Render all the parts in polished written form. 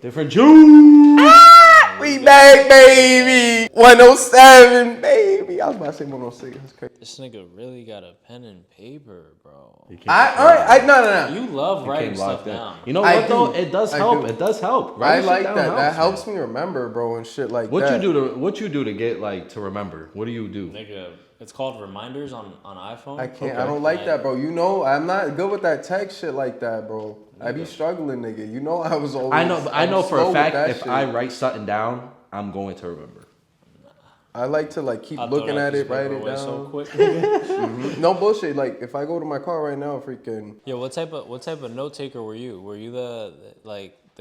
Different Jews. We back, baby. 107, baby. I was about to say 106. That's crazy. This nigga really got a pen and paper, bro. No. You love writing stuff in. down. You know what though? It does help. It does help. I like that. That helps me remember, bro, and shit like that. What you do to get like to remember? What do you do? Nigga, it's called reminders on iPhone. I can't. Okay. I don't like that, bro. You know, I'm not good with that text shit like that, bro. Nigga. I be struggling, nigga. You know, I was always. I know for a fact if I write something down, I'm going to remember. I like to like keep looking at it, write it down. So quick. No bullshit. Like if I go to my car right now, freaking. Yeah, what type of note taker were you? Were you the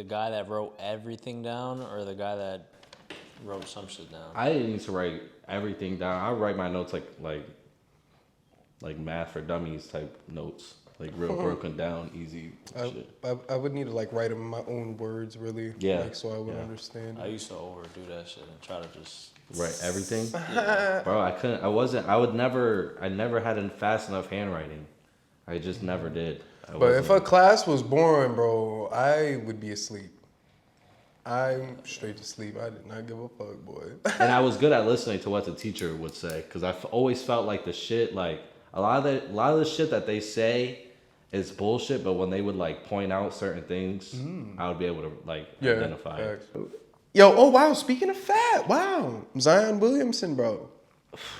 guy that wrote everything down, or the guy that wrote some shit down? I didn't need to write everything down. I write my notes like math for dummies type notes, like real broken down, easy shit. I would need to like write them in my own words, really. Yeah. Like, so I would understand. I used to overdo that shit and try to just write everything. Yeah. Bro, I couldn't. I never had a fast enough handwriting. I just never did. But if a class was boring, bro, I would be asleep. I'm straight to sleep. I did not give a fuck, boy. And I was good at listening to what the teacher would say, because I always felt like the shit, like a lot of the shit that they say is bullshit. But when they would like point out certain things, I would be able to like identify it. Yo, oh wow! Speaking of fat, wow, Zion Williamson, bro.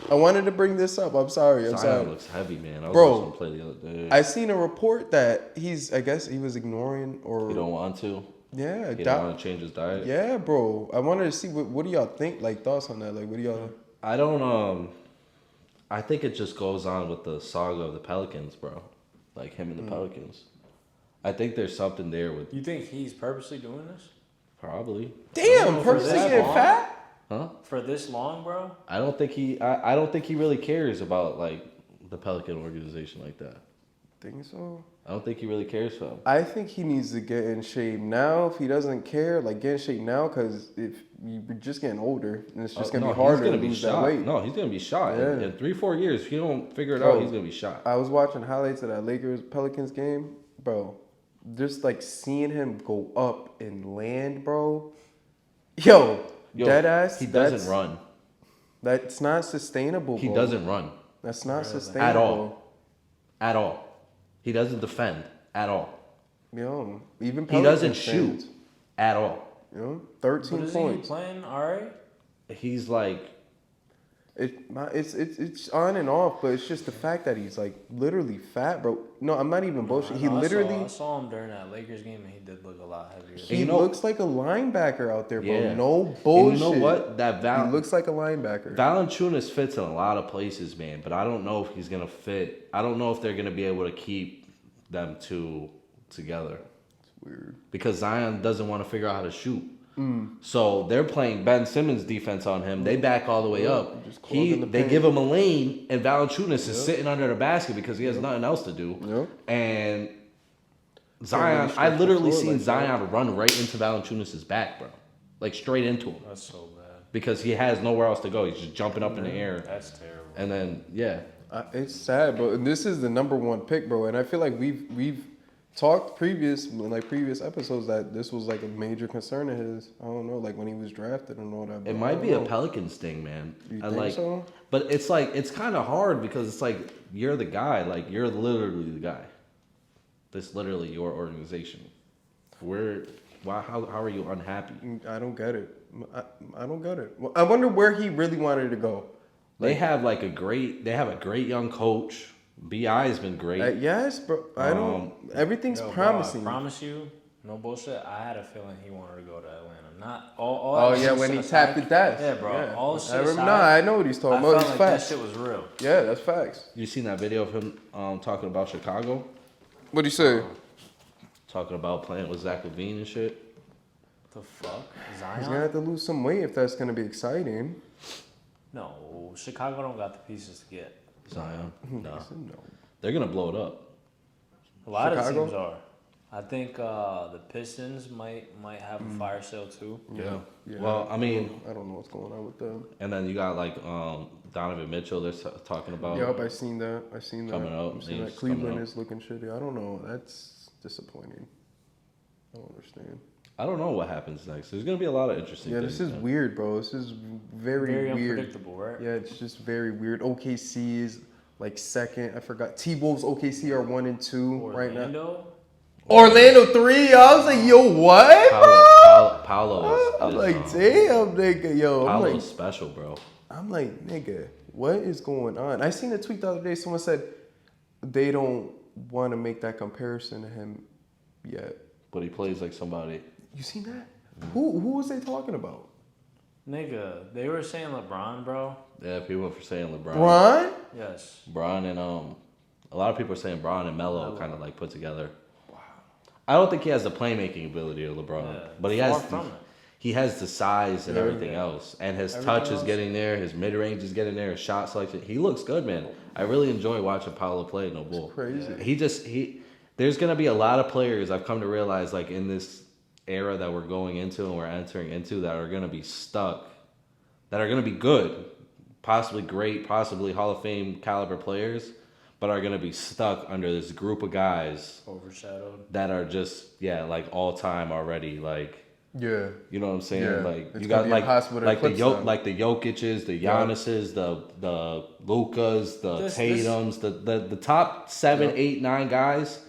I wanted to bring this up. I'm sorry. Zion looks heavy, man. I was bro, watching him play the other day. I seen a report that I guess he was ignoring or he don't want to. Yeah, he don't want to change his diet. Yeah, bro. I wanted to see what do y'all think? Like thoughts on that? Like, what do y'all? I don't. I think it just goes on with the saga of the Pelicans, bro. Like him and the Pelicans. I think there's something there with. You think he's purposely doing this? Probably. Damn, purposely getting fat? Huh? For this long, bro? I don't think he really cares about like the Pelican organization like that. Think so? I don't think he really cares for them. I think he needs to get in shape now. If he doesn't care, like get in shape now, because if you're just getting older, and it's just gonna be harder to lose that weight. No, he's gonna be shot in 3-4 years. If you don't figure it out, he's gonna be shot. I was watching highlights of that Lakers Pelicans game, bro. Just like seeing him go up and land, bro. Yo, dead ass. He doesn't run. That's not sustainable. He doesn't run. That's not sustainable at all. He doesn't defend at all. Yo, even he doesn't shoot at all. You know, 13 points. Is he playing all right? He's like, it's on and off, but it's just the fact that he's like literally fat, bro. No, I'm not even bullshit. I saw him during that Lakers game, and he did look a lot heavier. He looks like a linebacker out there, bro. Yeah. No bullshit. And you know what? He looks like a linebacker. Valanciunas fits in a lot of places, man. But I don't know if he's gonna fit. I don't know if they're gonna be able to keep them two together. It's weird because Zion doesn't want to figure out how to shoot. So they're playing Ben Simmons defense on him. They back all the way up. They give him a lane, and Valanciunas is sitting under the basket because he has nothing else to do. And Zion, I literally seen Zion run right into Valanciunas' back, bro. Like straight into him. That's so bad. Because he has nowhere else to go. He's just jumping up in the air. That's terrible. And then, it's sad, bro. This is the number one pick, bro. And I feel like we've talked previous episodes that this was like a major concern of his. I don't know, like when he was drafted and all that. It might be a Pelicans thing, man. You think so? But it's like it's kind of hard because it's like you're the guy, like you're literally the guy. This literally your organization. How are you unhappy? I don't get it. I don't get it. I wonder where he really wanted to go. They have a great young coach. B.I. has been great. Yes, bro. I don't. Everything's promising. Bro, I promise you, no bullshit. I had a feeling he wanted to go to Atlanta. Not all. Oh yeah, when he tapped the desk. Yeah, bro. Yeah. All shit. I know what he's talking about. It's facts. That shit was real. Yeah, that's facts. You seen that video of him talking about Chicago? What'd he say? Talking about playing with Zach LaVine and shit. The fuck, Zion? He's gonna have to lose some weight if that's gonna be exciting. No, Chicago don't got the pieces to get Zion. No. They're going to blow it up. A lot of teams are. I think the Pistons might have a fire sale too. Yeah. Well, I mean, I don't know what's going on with them. And then you got like Donovan Mitchell. They're talking about. Yep, I seen that. Coming out. I'm seeing that Cleveland is looking shitty. I don't know. That's disappointing. I don't understand. I don't know what happens next. There's gonna be a lot of interesting. Yeah, things, this is man. weird, bro. This is very weird. Unpredictable, right? Yeah, it's just very weird. OKC is like second. I forgot. T-Wolves, OKC are 1 and 2 right now. Orlando 3. I was like, yo, what? Paolo I'm like, damn, nigga, yo. Paolo's special, bro. I'm like, nigga, what is going on? I seen a tweet the other day. Someone said they don't want to make that comparison to him yet. But he plays like somebody. You seen that? Who was they talking about? Nigga, they were saying LeBron, bro. Yeah, people were saying LeBron. Bron? Yes. Bron and a lot of people are saying Bron and Melo kind of like put together. Wow. I don't think he has the playmaking ability of LeBron, but he has the size and everything else, and his touch is getting there. His mid range is getting there. His shot selection, he looks good, man. I really enjoy watching Paolo play. No bull. Crazy. There's gonna be a lot of players I've come to realize, like in this era that we're going into and we're entering into, that are gonna be stuck, that are gonna be good, possibly great, possibly Hall of Fame caliber players, but are gonna be stuck under this group of guys overshadowed that are just like all time already, like. Yeah, you know what I'm saying. Yeah. Like it's you got like the the Jokic's, the Giannis's, the Lukas, the Tatum's, the top 7, 8, 9 guys.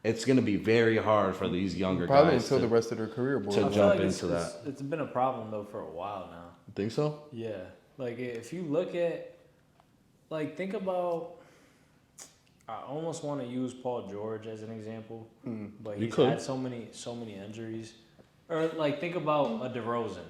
It's gonna be very hard for these younger probably guys until the rest of their career to jump into that. It's been a problem though for a while now. Think so? Yeah, like if you look at, like think about. I almost want to use Paul George as an example, but he's had so many injuries. Or like think about a DeRozan.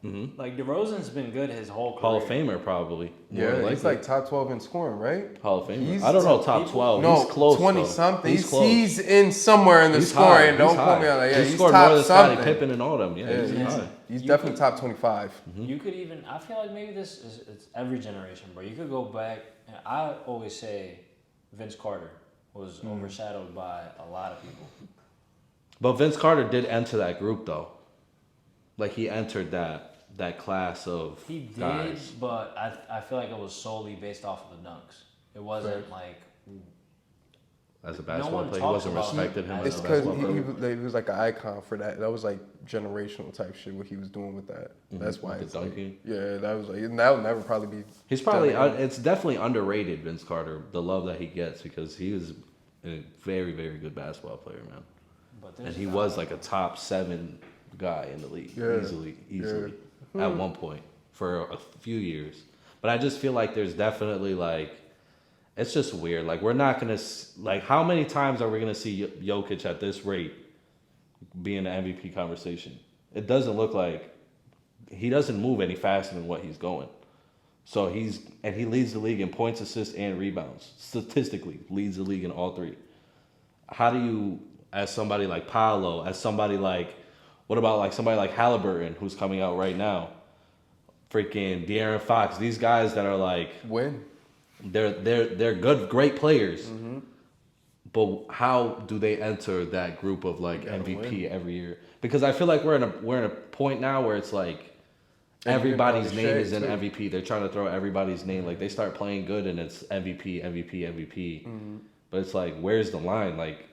Mm-hmm. Like DeRozan's been good his whole career. Hall of Famer probably. Yeah, he's like top 12 in scoring, right? Hall of Famer. I don't know top 12. No, he's close. 20 something. He's close. He's in somewhere in the scoring. Don't quote me on that. Yeah, he scored more than Scottie Pippen and all them. Yeah, he's definitely top 25. Mm-hmm. You could even. I feel like maybe it's every generation, bro. You could go back. And I always say Vince Carter was overshadowed by a lot of people. But Vince Carter did enter that group though. Like he entered that class of guys. He did, but I feel like it was solely based off of the dunks. It wasn't like as a basketball player, he wasn't respected him. It's because he was like an icon for that. That was like generational type shit. What he was doing with that. That's why it's dunking. Yeah, that was like that would never probably be. He's probably it's definitely underrated, Vince Carter. The love that he gets because he was a very, very good basketball player, man. And he was like a top 7 guy in the league, easily at one point for a few years. But I just feel like there's definitely like, it's just weird. Like we're not gonna how many times are we gonna see Jokic at this rate be in the MVP conversation? It doesn't look like he doesn't move any faster than what he's going. So he leads the league in points, assists, and rebounds. Statistically, leads the league in all 3. How do you? As somebody like Paolo, as somebody like, what about like somebody like Halliburton who's coming out right now? Freaking De'Aaron Fox. These guys that are like they're good, great players. Mm-hmm. But how do they enter that group of like MVP every year? Because I feel like we're in a point now where it's like everybody's name is in MVP. They're trying to throw everybody's name. Like they start playing good and it's MVP. Mm-hmm. But it's like, where's the line? Like,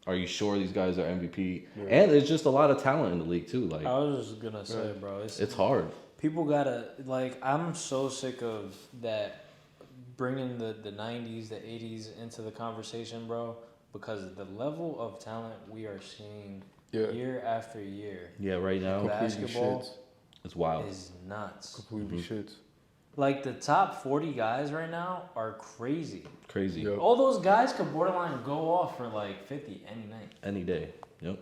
are you sure these guys are MVP? Yeah. And there's just a lot of talent in the league too. Like I was just gonna say, bro, it's hard. People gotta like. I'm so sick of that bringing the 90s, the 80s into the conversation, bro. Because the level of talent we are seeing year after year. Yeah, right now basketball it's wild. Is nuts. Completely shit. Like the top 40 guys right now are crazy. Crazy. Yep. All those guys could borderline go off for like 50 any night. Any day. Yep.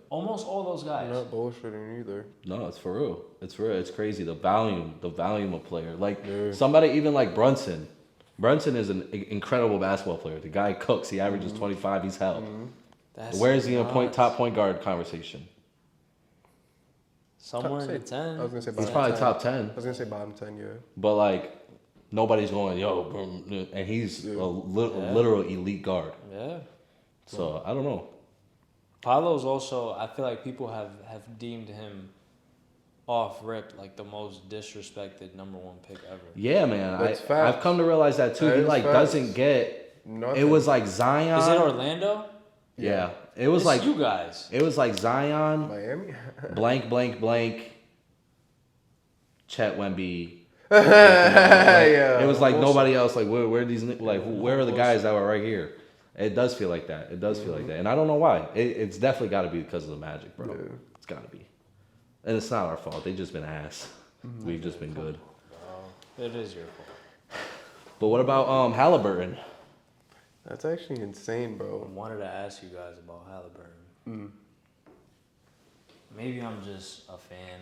Almost all those guys. You're not bullshitting either. No, it's for real. It's crazy. The volume of player. Like somebody even like Brunson. Brunson is an incredible basketball player. The guy cooks. He averages 25. He's held. Where is he in a top point guard conversation? Somewhere in the 10. I was gonna say he's probably 10. top 10. I was gonna say bottom 10, yeah. But like nobody's going, and he's a literal elite guard. Yeah. So I don't know. Paolo's also, I feel like people have deemed him off rip like the most disrespected number 1 pick ever. Yeah, man. I've come to realize that too. He like doesn't get. Nothing. It was like Zion. Is it Orlando? Yeah. It was like you guys. It was like Zion, Miami. blank, Chet Wemby. Yeah. It was like nobody else. Like where are these? Like where are the guys that were right here? It does feel like that. It does feel like that, and I don't know why. It's definitely got to be because of the Magic, bro. Yeah. It's got to be, and it's not our fault. They've just been ass. We've just been good. It is your fault. But what about Halliburton? That's actually insane, bro. I wanted to ask you guys about Halliburton. Maybe I'm just a fan.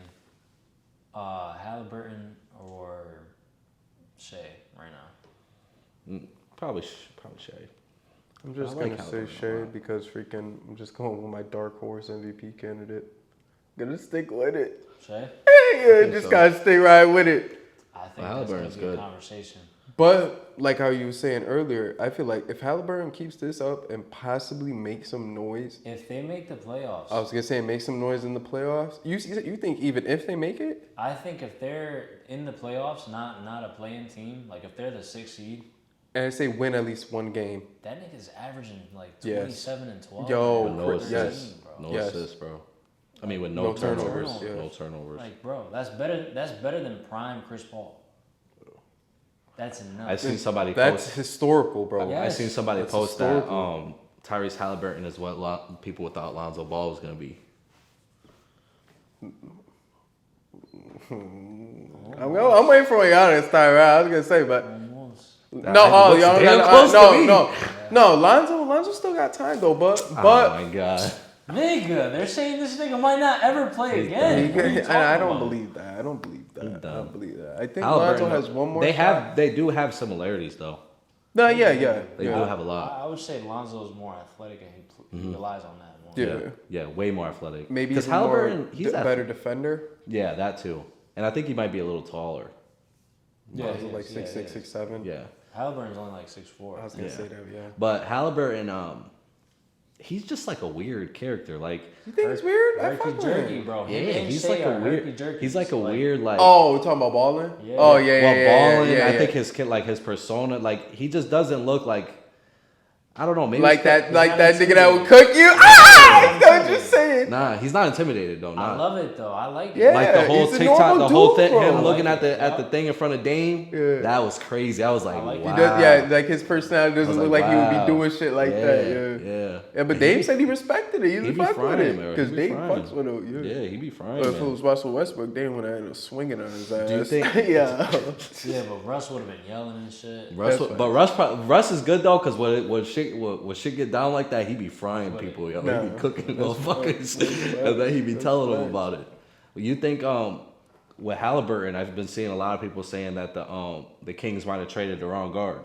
Halliburton or Shea right now? Probably Shea. I'm just gonna say Shea because freaking I'm just going with my dark horse MVP candidate. Gonna stick with it. Shea? Yeah, just gotta stay right with it. I think that's gonna be a conversation. But like how you were saying earlier, I feel like if Halliburton keeps this up and possibly make some noise, if they make the playoffs, I was gonna say make some noise in the playoffs. You think even if they make it? I think if they're in the playoffs, not a play-in team, like if they're the 6th seed, and I say win at least one game. that nigga's averaging like 27 and 12. Yo, no assists, bro. no assists, bro. I mean, with no turnovers, no turnovers. Like, bro, that's better than prime Chris Paul. That's enough. I seen somebody. That's historical, bro. I seen somebody post that Tyrese Halliburton is what people thought Lonzo Ball was gonna be. I'm waiting for y'all to start. I was gonna say, but no. Lonzo still got time though, but oh my god. Nigga, they're saying this nigga might not ever play again. I don't believe that. I don't believe that. I think Lonzo has one more shot. They do have similarities though. No, yeah. They do have a lot. I would say Lonzo is more athletic and he relies on that more. Yeah, way more athletic. Maybe because Halliburton, he's a better defender. Yeah, that too. And I think he might be a little taller. Yeah, like 6'6", 6'7". Yeah. Halliburton's only like 6'4". I was gonna say that, yeah. But Halliburton, he's just like a weird character. Like you think it's weird? I fuck with him, bro. Yeah, he's like a weird. He's like a weird like. Oh, we're talking about balling. Yeah. Oh yeah, well, balling. Yeah. I think his persona, like he just doesn't look like. I don't know, maybe like that nigga that would cook you. I know what you're saying. Nah, he's not intimidated though. Nah. I love it though. I like it. Yeah, like the whole he's TikTok, the whole thing, him looking at the thing in front of Dame. Yeah. That was crazy. I was like, wow. He does, like his personality doesn't look like he would be doing shit like that. Yeah. But Dame said he respected it. He fucked with it because Dame fucks with it. Yeah, he be frying. But if it was Russell Westbrook, Dame would have ended up swinging on his ass. Do you think? Yeah, but Russ would have been yelling and shit. Russ is good though, because when shit get down like that, he be frying people, yo. He be cooking motherfuckers, and then he be telling them about it. You think with Halliburton, I've been seeing a lot of people saying that the Kings might have traded the wrong guard.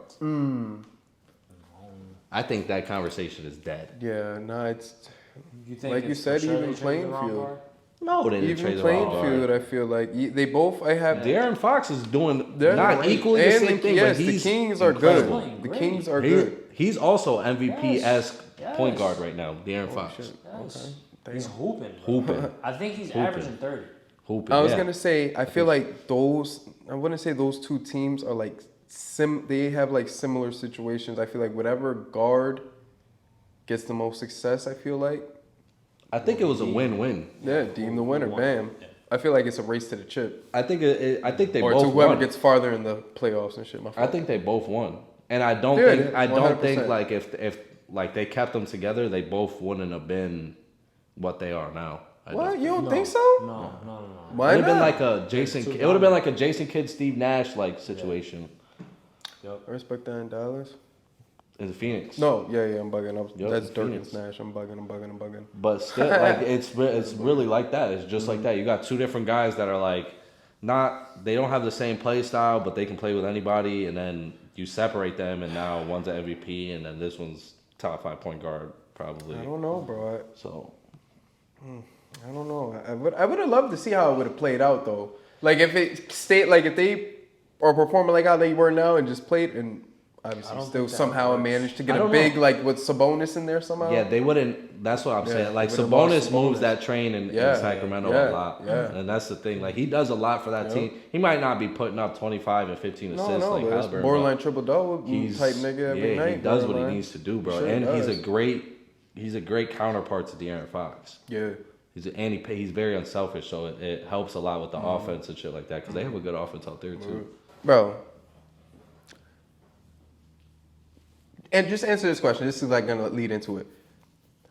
I think that conversation is dead. Yeah, no, it's like you said, even playing field. No, they didn't trade the wrong guard. Even playing field, I feel like they both. I have De'Aaron Fox is doing not equally the same thing, but the Kings are good. The Kings are good. He's also MVP-esque point guard right now, De'Aaron Fox. Yes. Okay. He's hooping. I think he's averaging 30. I was gonna say, I feel like I wouldn't say those two teams are like they have like similar situations. I feel like whatever guard gets the most success, I feel like. I think it was a win-win. Yeah, deem the winner, bam. Yeah. I feel like it's a race to the chip. I think they both won. Or to whoever gets farther in the playoffs and shit. I think they both won. And I don't think like if like they kept them together, they both wouldn't have been what they are now. What? You don't think so? No. Why it would have been like a Jason. It would have been like a Jason Kidd, Steve Nash like situation. Yep. I respect that in Dallas. In Phoenix. No, yeah, I'm bugging. That's Dirk and Nash. I'm bugging. But still, like it's really like that. It's just like that. You got two different guys that are like they don't have the same play style, but they can play with anybody, and then you separate them, and now one's an MVP, and then this one's top 5 point guard probably. I don't know, bro. I don't know. I would have loved to see how it would have played out though. Like if it stayed, like if they are performing like how they were now and just played and obviously still somehow managed to get a big like with Sabonis in there somehow. Yeah, they wouldn't. That's what I'm saying. Like Sabonis moves that train in Sacramento a lot, and that's the thing. Like he does a lot for that team. He might not be putting up 25 and 15 assists like Halliburton. Borderline triple double type nigga every night. He does what he needs to do, bro. And he's a great he's a great counterpart to De'Aaron Fox. Yeah. He's very unselfish, so it helps a lot with the offense and shit like that because they have a good offense out there too. Bro. And just answer this question. This is like gonna lead into it.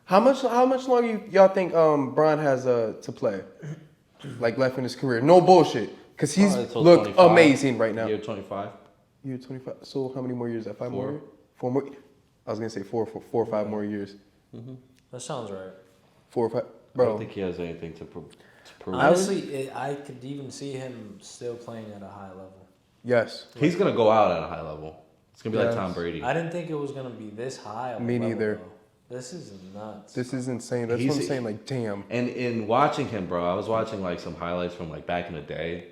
How much longer y'all think Bron has to play? Like left in his career? No bullshit. Because he's looked amazing right now. Year 25. Year 25. So how many more years? 5 more? 4. 4 more? I was gonna say 4 or 5 more years. Mm-hmm. That sounds right. 4 or 5. Bro, I Bro. don't think he has anything to prove. Honestly, I could even see him still playing at a high level. Yes. He's gonna go out at a high level. It's gonna be like Tom Brady. I didn't think it was gonna be this high. Of Me a level, neither. though. This is nuts. This is insane. That's what I'm saying. Like, damn. And in watching him, bro, I was watching like some highlights from like back in the day.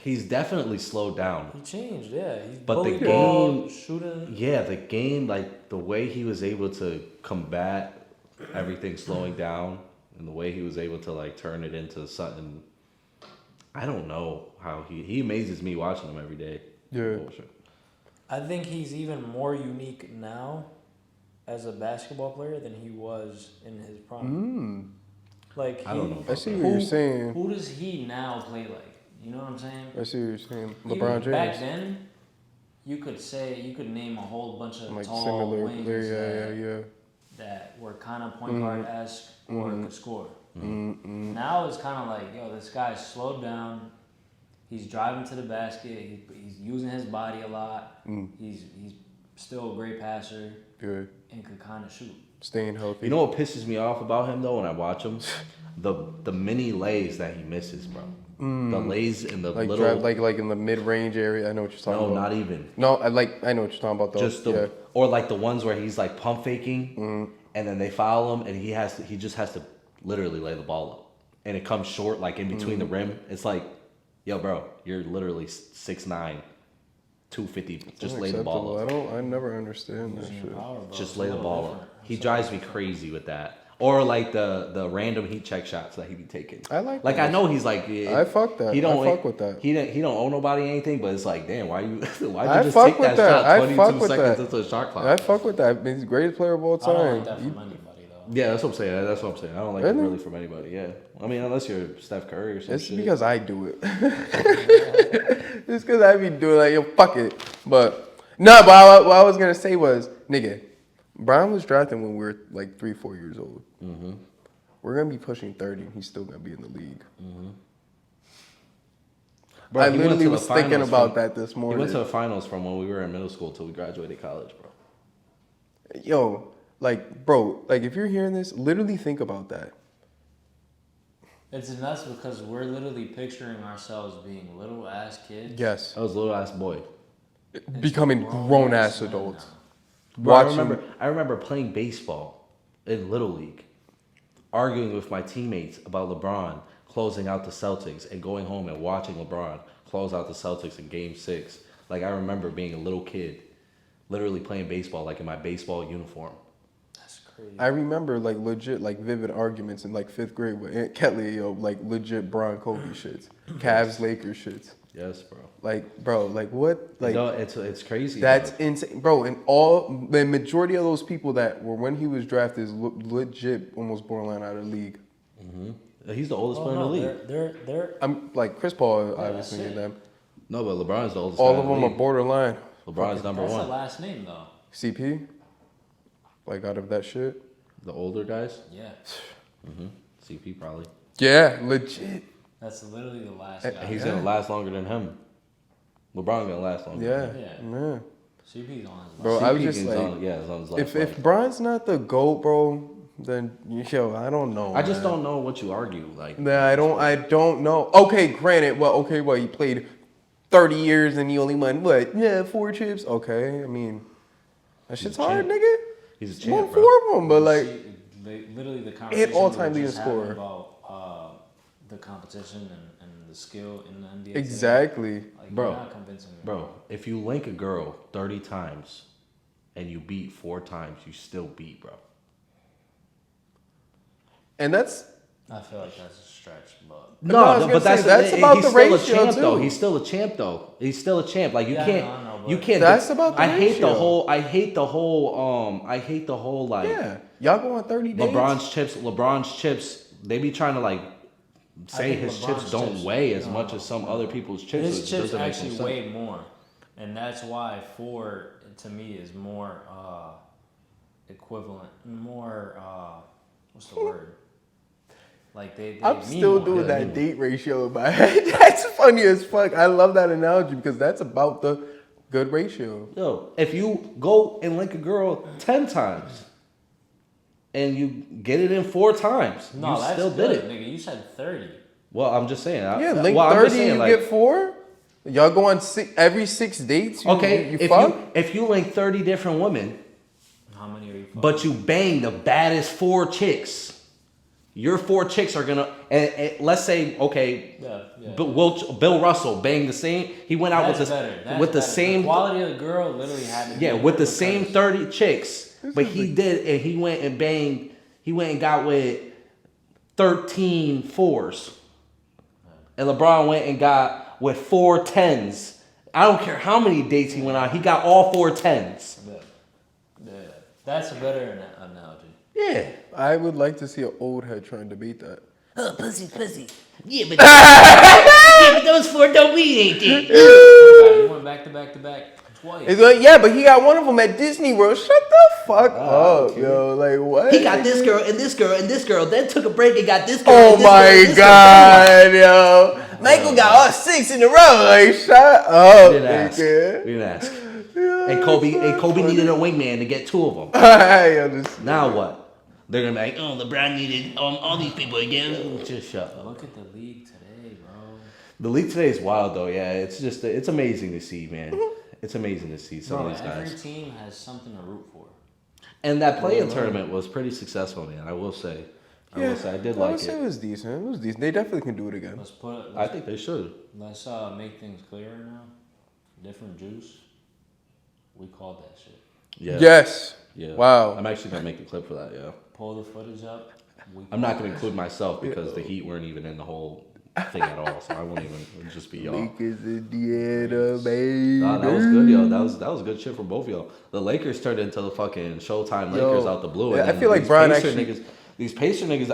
He's definitely slowed down. He changed, yeah. He's But the game, shooting. Yeah, the game, like the way he was able to combat everything slowing down, and the way he was able to like turn it into something. I don't know how he amazes me watching him every day. Yeah. Bullshit. I think he's even more unique now as a basketball player than he was in his prime. Like I don't know. I see what you're saying. Who does he now play like? You know what I'm saying? I see what you're saying. Even LeBron James. Back then, you could name a whole bunch of Like tall similar wings player, that were kind of point guard-esque or could score. Now it's kind of like, yo, this guy's slowed down. He's driving to the basket. He's using his body a lot. He's still a great passer. Good. And could kind of shoot. Staying healthy. You know what pisses me off about him though when I watch him? The mini lays that he misses, bro. The lays in the like little like in the mid-range area. I know what you're talking about. No, not even. No, I know what you're talking about though. Just or like the ones where he's like pump faking and then they foul him and he just has to literally lay the ball up. And it comes short like in between the rim. It's like, yo, bro, you're literally 6'9", 250. Just lay the ball up. I never understand that shit. Just lay the ball up. He drives me crazy with that. Or like the random heat check shots that he be taking. I like that. I know he's like I fuck that. I fuck with that. He don't owe nobody anything, but it's like, damn, why'd you just fuck take with that shot 22 seconds that. into the shot clock? I fuck with that. He's the greatest player of all time. I don't like that from anybody though. Yeah, that's what I'm saying. That's what I'm saying. I don't like it really from anybody. Yeah, I mean, unless you're Steph Curry or something. It's because I do it. It's because I be doing like, yo, fuck it. But no, but what I was gonna say was, nigga, Brian was drafted when we were like 3-4 years old. We're gonna be pushing 30, and he's still gonna be in the league. Bro, I literally was thinking about that this morning. He went to the finals from when we were in middle school till we graduated college, bro. Yo, like, bro, like if you're hearing this, literally think about that. It's nuts because we're literally picturing ourselves being little ass kids. Yes. I was a little ass boy. Becoming grown ass adults. Bro, I remember playing baseball in Little League, arguing with my teammates about LeBron closing out the Celtics and going home and watching LeBron close out the Celtics in Game 6. Like, I remember being a little kid, literally playing baseball, like in my baseball uniform. That's crazy. I remember, like, legit, like, vivid arguments in, like, 5th grade with Aunt Kelly, yo, like, legit Bron Kobe shits. Cavs, Lakers shits. Yes, bro. Like, bro, like, what? Like, no, it's crazy. That's insane. Bro, and the majority of those people that were when he was drafted is legit almost borderline out of the league. He's the oldest player in the league. They're I'm like Chris Paul, obviously, and them. No, but LeBron's the oldest. All guy of in the them are league. borderline. LeBron's number That's one. the last name though. CP, like out of that shit. The older guys. Yeah. CP probably. Yeah, legit. That's literally the last guy. He's gonna last longer than him. LeBron's gonna last longer. Yeah, Yeah. man. CP's on his Bro, last I was CP just is like, on his last if Bron's not the GOAT, bro, then yo, I don't know. I just don't know what you argue. Like, Nah, I don't know. Okay, granted, well, he played 30 years and he only won what? Yeah, 4 chips. Okay, I mean, that shit's hard, champ. nigga. He's a He champ, won bro. 4 of them, but like, literally the conversation all-time we were leading just having scorer. about the competition and the skill in the NBA. today. exactly. Like, Bro, you're not convincing me. Bro, if you link a girl 30 times and you beat 4 times, you still beat, bro. And that's I feel like that's a stretch, but No, I was gonna say, that's about he's the still ratio, a champ, too. though. He's still a champ, though. He's still a champ. Like, you Yeah, can't, I know, you but- can't. That's about the I hate the ratio. whole. I hate the whole. Like. Yeah. Y'all go on 30 days? LeBron's chips, they be trying to like say his chips don't weigh as much as some other people's chips. His chips actually weigh more. And that's why 4 to me is more equivalent, more what's the word? Like they I'm still more. doing that date ratio in my head. That's funny as fuck. I love that analogy because that's about the good ratio. Yo, if you go and link a girl 10 times and you get it in 4 times, no, you that's still good, did it. nigga. You said 30. Well, I'm just saying. Link 30 saying, you like, get 4? Y'all go on every 6 dates? If you link 30 different women, how many are you fucking? but you bang the baddest 4 chicks, your 4 chicks are gonna. And let's say, okay, Bill Russell banged the same. He went out with the same the quality of the girl. Literally had to with the same 30 chicks, but he went and banged. He went and got with 13 4s, and LeBron went and got with 4 10s. I don't care how many dates he went on. He got all 4 10s. Yeah, that's a better analogy. Yeah. I would like to see an old head try and debate that. Oh, pussy. Yeah, but those 4 don't mean anything. He went back to back twice. It's like, yeah, but he got one of them at Disney World. Shut the fuck up, yo. Like, what? He got this girl and this girl and this girl. Then took a break and got this girl. Oh and this my girl and this God, yo. Michael got all 6 in a row. Like, shut up. We didn't ask. And Kobe needed a wingman to get 2 of them. Now what? They're gonna be like, oh, LeBron needed all these people again. Just shut up. Look at the league today, bro. The league today is wild, though. Yeah, it's amazing to see, man. It's amazing to see some of these guys. Every team has something to root for. And that play-in tournament was pretty successful, man. I will say. I did like it. It was decent. It was decent. They definitely can do it again. I think they should. Let's make things clearer now. Different juice. We called that shit. Yeah. Yes. Yeah. Wow. I'm actually gonna make a clip for that. Yeah. Pull the footage up. I'm not gonna include myself because the Heat weren't even in the whole thing at all, so I won't even. It'll just be y'all. Lakers, Indiana, baby. Nah, that was good, yo. That was good shit from both of y'all. The Lakers turned into the fucking Showtime Lakers out the blue. Yeah, and I feel like Brian these Pacer niggas,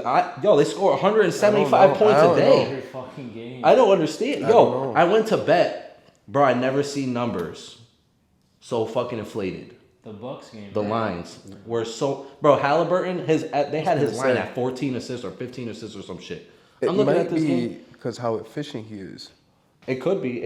they score 175 points a day. Every fucking game. I don't understand. I went to bet, bro. I never seen numbers so fucking inflated. The Bucks game. The lines were so, bro. Halliburton, they had his line at 14 assists or 15 assists or some shit. I'm looking at this game because how efficient he is. It could be.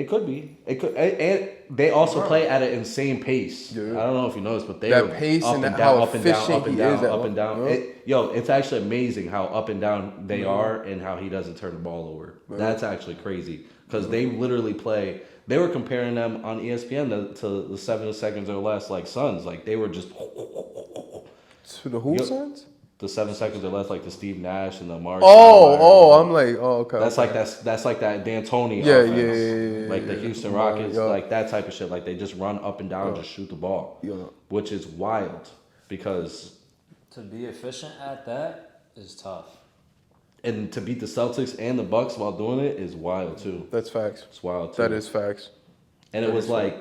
And they also play at an insane pace. Yeah. I don't know if you noticed, but that pace and down, up and down, up and down, up and down. It's actually amazing how up and down they are and how he doesn't turn the ball over. Right. That's actually crazy because they literally play. They were comparing them on ESPN to the 7 seconds or less like Suns. Like they were just to the who Suns? The 7 seconds or less, like the Steve Nash and the Mark. I'm like, okay. That's like that D'Antoni offense. Like the Houston Rockets, like that type of shit. Like they just run up and down, just shoot the ball, which is wild because to be efficient at that is tough. And to beat the Celtics and the Bucks while doing it is wild too. That's facts. It's wild too. That is facts. And it was like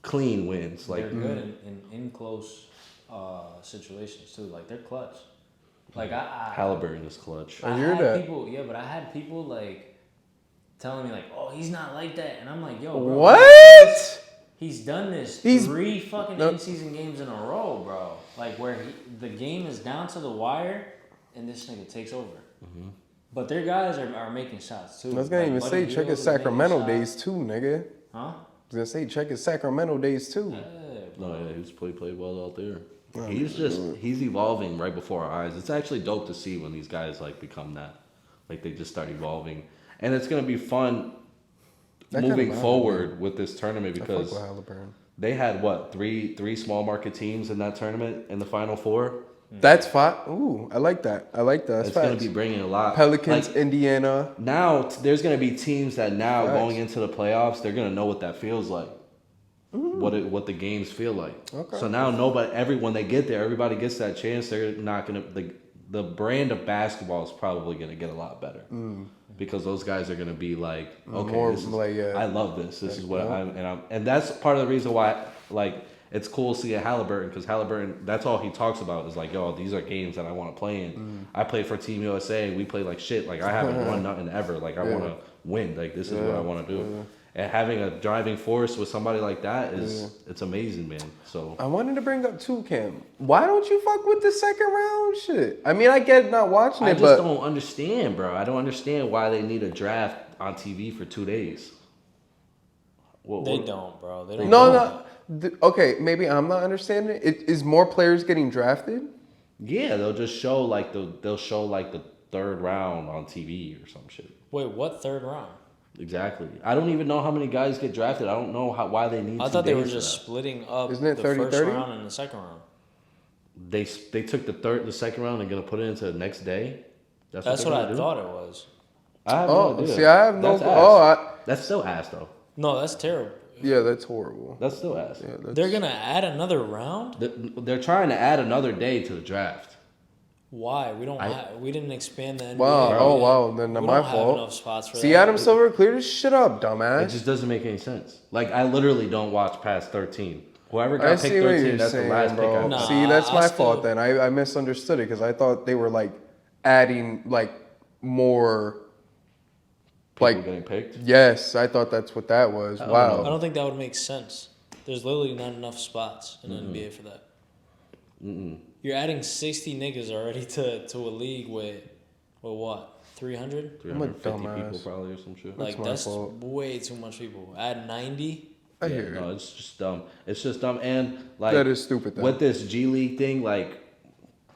clean wins. Like they're good in close situations too. Like they're clutch. Like Halliburton is clutch. I hear that. But I had people like telling me like, "Oh, he's not like that," and I'm like, "Yo, bro, what? He's done this 3 fucking in-season games in a row, bro. Like where the game is down to the wire, and this nigga takes over." Mm-hmm. But their guys are making shots too. I was gonna even say check his Sacramento days too, nigga. Huh? I was gonna say check his Sacramento days too. He played well out there. He's evolving right before our eyes. It's actually dope to see when these guys like become that. Like they just start evolving. And it's gonna be fun moving forward with this tournament because they had three small market teams in that tournament in the Final Four. That's fine. Ooh, I like that. That's it's going to be bringing a lot. Pelicans, like, Indiana. Now there's going to be teams that going into the playoffs, they're going to know what that feels like. Mm-hmm. What the games feel like. Okay. So now when they get there, everybody gets that chance. They're not going to the brand of basketball is probably going to get a lot better. Because those guys are going to be like, okay, I love this. This is what and that's part of the reason why like it's cool seeing Halliburton because Halliburton, that's all he talks about is like, yo, these are games that I want to play in. I played for Team USA. We play like shit. Like I haven't won nothing ever. Like I want to win. Like this is what I want to do. And having a driving force with somebody like that is it's amazing, man. So I wanted to bring up too, Cam. Why don't you fuck with the second round shit? I mean, I get not watching it, I but just don't understand, bro. I don't understand why they need a draft on TV for 2 days. They don't, bro. They don't. No. Okay, maybe I'm not understanding it. Is more players getting drafted? Yeah, they'll just show like the third round on TV or some shit. Wait, what third round? Exactly. I don't even know how many guys get drafted. I don't know why they need. I thought they were just splitting up Isn't it the 30, first 30? round and the second round. They took the second round and gonna put it into the next day. That's what I thought it was. I have no idea. See, I have no. That's still ass though. No, that's terrible. Yeah, that's horrible. That's still ass. Yeah, They're gonna add another round. They're trying to add another day to the draft. Why? We didn't expand the NBA. Wow. Oh, wow. Then not my fault. fault. Have enough spots for See, that. Adam Silver, clear this shit up, dumbass. It just doesn't make any sense. Like I literally don't watch past 13. Whoever got I picked see what 13, you're that's saying, the last bro. pick. I Nah, See, that's my I fault still- then. I misunderstood it because I thought they were like adding like more. People getting picked. Yes, I thought that's what that was. I Wow. don't think that would make sense. There's literally not enough spots in the NBA for that. You're adding 60 niggas already to a league with what? 300? 350 dumbass. people probably or some shit. That's my That's fault. way too much people. Add 90. I hear it. No, it's just dumb. It's just dumb. And like That is stupid, though. with this G League thing, like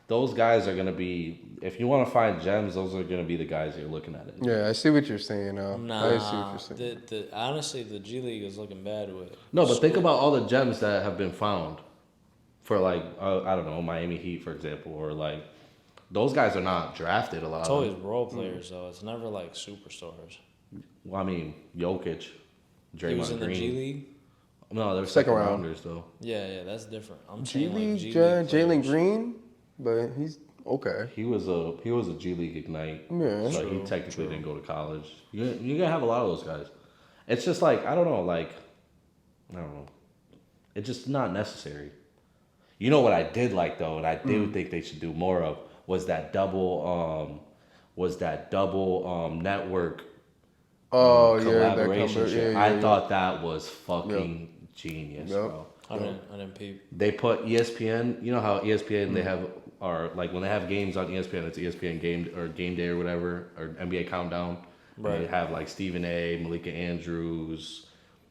those guys are gonna be. If you want to find gems, those are gonna be the guys you're looking at. Yeah, I see what you're saying now. Nah, I see what you're saying. honestly, the G League is looking bad with. No, but think about all the gems that have been found for like I don't know, Miami Heat for example, or like those guys are not drafted a lot. It's of always them. role players though. It's never like superstars. Well, I mean, Jokic, Draymond He was in Green. the G League. No, they're Second second round. rounders though. Yeah, that's different. I'm G saying League, like G League Jalen players. Green, but he's okay. He was a G League Ignite. Yeah. So he technically didn't go to college. You're gonna have a lot of those guys. It's just like I don't know. It's just not necessary. You know what I did like though, and I do think they should do more of was that double network Oh yeah, collaboration shit. yeah, I thought that was fucking genius, bro. I didn't peep. They put ESPN. You know how ESPN they have are like when they have games on ESPN, it's ESPN game day or whatever or NBA Countdown. Right. They have like Stephen A, Malika Andrews,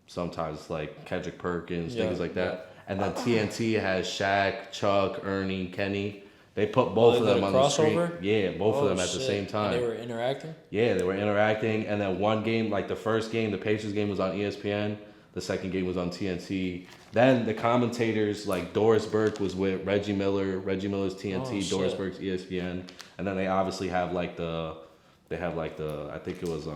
sometimes like Kendrick Perkins, things like that. And then TNT has Shaq, Chuck, Ernie, Kenny. They put both of them on the screen. Yeah, both of them at the same time. And they were interacting? Yeah, they were interacting. And then one game, like the first game, the Pacers game was on ESPN. The second game was on TNT. Then the commentators, like Doris Burke was with Reggie Miller. Reggie Miller's TNT, Doris Burke's ESPN. And then they obviously have I think it was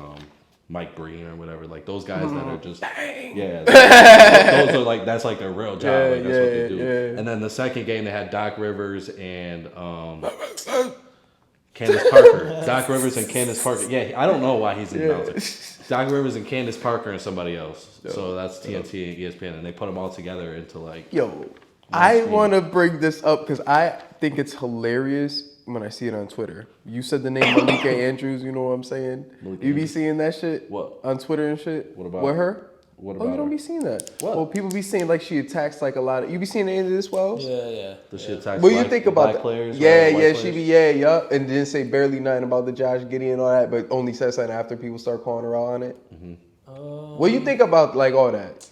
Mike Breen or whatever. Like those guys that are just, those are like, that's like their real job. Like that's what they do. Yeah. And then the second game, they had Doc Rivers and Candace Parker. Doc Rivers and Candace Parker. Yeah, I don't know why he's in the mountain. Doc Rivers and Candace Parker and somebody else. So that's TNT and ESPN, and they put them all together into like. Yo, I want to bring this up because I think it's hilarious when I see it on Twitter. You said the name Malika Andrews. You know what I'm saying? You be seeing that shit on Twitter and shit. What about with her? What about you don't her? be seeing that. What? Well, people be saying like she attacks like a lot of. You be seeing any of this, Wells? Yeah. The shit attacks What do you think about black that? players? Yeah, white yeah, players? she be yup, and didn't say barely nothing about the Josh Giddey and all that, but only said something after people start calling her out on it. What do you think about like all that?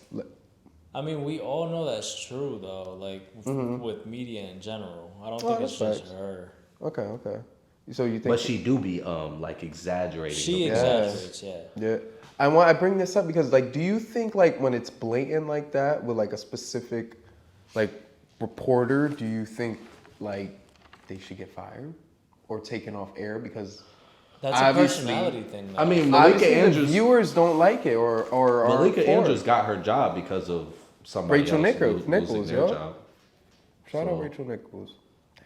I mean, we all know that's true though. Like with media in general, I don't think it's that's just facts. her. Okay. So you think? But she do be like exaggerating. She the exaggerates, Yeah. I bring this up because like, do you think like when it's blatant like that with like a specific like reporter, do you think like they should get fired or taken off air because? That's a Obviously- personality thing. Though. I mean, Malika Obviously, the Andrews. viewers don't like it or Malika aren't for Andrews it. got her job because of somebody Rachel else Nichols, losing their yo. job. Shout out So- Rachel Nichols.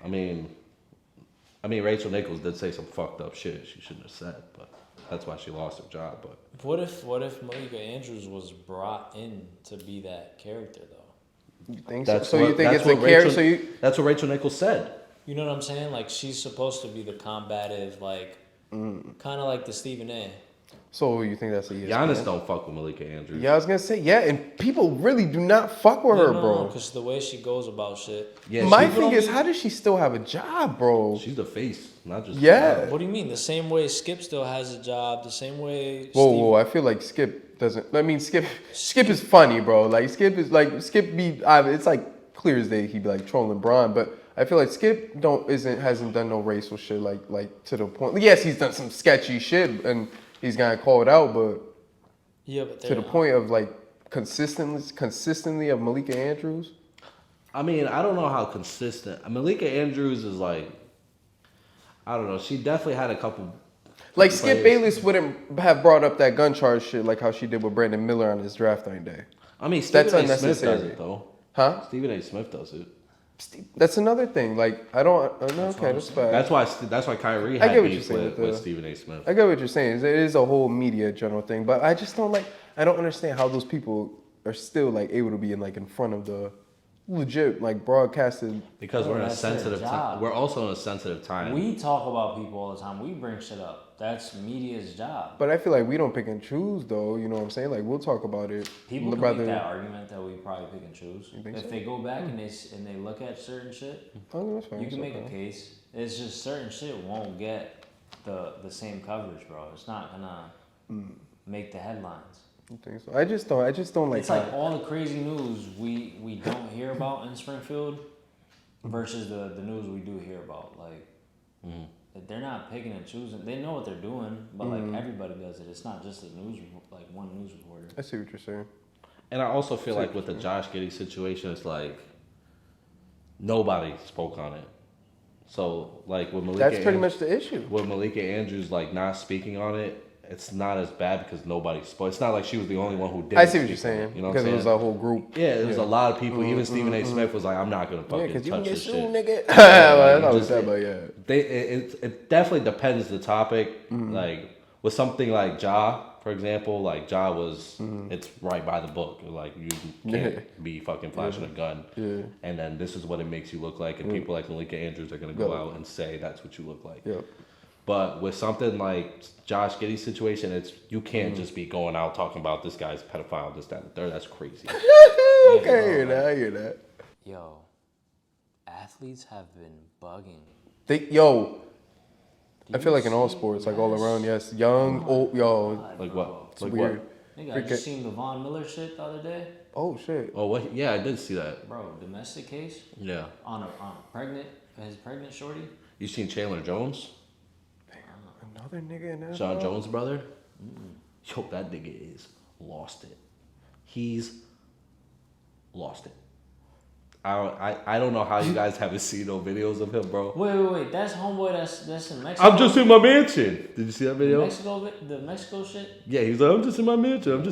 I mean, Rachel Nichols did say some fucked up shit she shouldn't have said, but that's why she lost her job. But What if Malika Andrews was brought in to be that character though? You think so? So you think it's a character? That's what Rachel Nichols said. You know what I'm saying? Like, she's supposed to be the combative, like, kind of like the Stephen A. So you think that's a ESPN? Giannis don't fuck with Malika Andrews. Yeah, I was gonna say and people really do not fuck with her, bro. Because the way she goes about shit. Yeah, my thing is, how does she still have a job, bro? She's the face, not just yeah. What do you mean? The same way Skip still has a job, the same way. Whoa! I feel like Skip doesn't. I mean, Skip is funny, bro. Like Skip be. It's like clear as day. He be like trolling Bron, but I feel like Skip hasn't done no racial shit like to the point. Yes, he's done some sketchy shit and he's gotten called out, but to the point of like consistently of Malika Andrews. I mean, I don't know how consistent. Malika Andrews is like, I don't know. She definitely had a couple. Like Skip Bayless wouldn't have brought up that gun charge shit like how she did with Brandon Miller on his draft night day. I mean, Stephen A. Smith does it though. Huh? Stephen A. Smith does it. That's another thing. Like I don't. Okay, that's fine. That's why Kyrie had beef with Stephen A. Smith. I get what you're saying. It is a whole media general thing, but I just don't like. I don't understand how those people are still like able to be in front of the legit broadcasted. Because we're in a sensitive time. We're also in a sensitive time. We talk about people all the time. We bring shit up. That's media's job. But I feel like we don't pick and choose, though. You know what I'm saying? Like we'll talk about it. People can make that argument that we probably pick and choose. You think if they go back and they look at certain shit, you can make a case. It's just certain shit won't get the same coverage, bro. It's not gonna make the headlines. I think so. I just don't like. It's like all the crazy news we don't hear about in Springfield versus the news we do hear about. Like they're not picking and choosing. They know what they're doing, but like everybody does it. It's not just a news one news reporter. I see what you're saying. And I also feel like with the Josh Giddey situation, it's like nobody spoke on it. So like with Malika, that's pretty much the issue. With Malika Andrews not speaking on it, it's not as bad because nobody spoke. It's not like she was the only one who did. I see what you're saying. You know, because it was a whole group. Yeah, it was a lot of people. Even Stephen A. Smith was like, "I'm not gonna fucking touch this shit." Nigga. I know what but yeah. It definitely depends the topic. Like with something like Ja, for example, like Ja was, it's right by the book. Like you can't be fucking flashing a gun. Yeah. And then this is what it makes you look like, and people like Malika Andrews are gonna go out and say that's what you look like. Yep. But with something like Josh Giddey's situation, you can't just be going out talking about this guy's pedophile, this, that, and the third. That's crazy. Okay, I hear that. Yo, athletes have been bugging. I feel like in all sports, like all around, yes, young, old, Like what? It's like weird. what? Nigga, I just seen the Von Miller shit the other day. Oh shit. Oh what? Yeah, I did see that. Bro, domestic case. Yeah. On his pregnant shorty. You seen Chandler Jones? Another nigga in that. Sean Jones' brother? Yo, that nigga is lost it. He's lost it. I don't know how you guys haven't seen no videos of him, bro. Wait. That's homeboy that's in Mexico. I'm just in my mansion. Did you see that video? The Mexico shit? Yeah, he's like, I'm just in my mansion.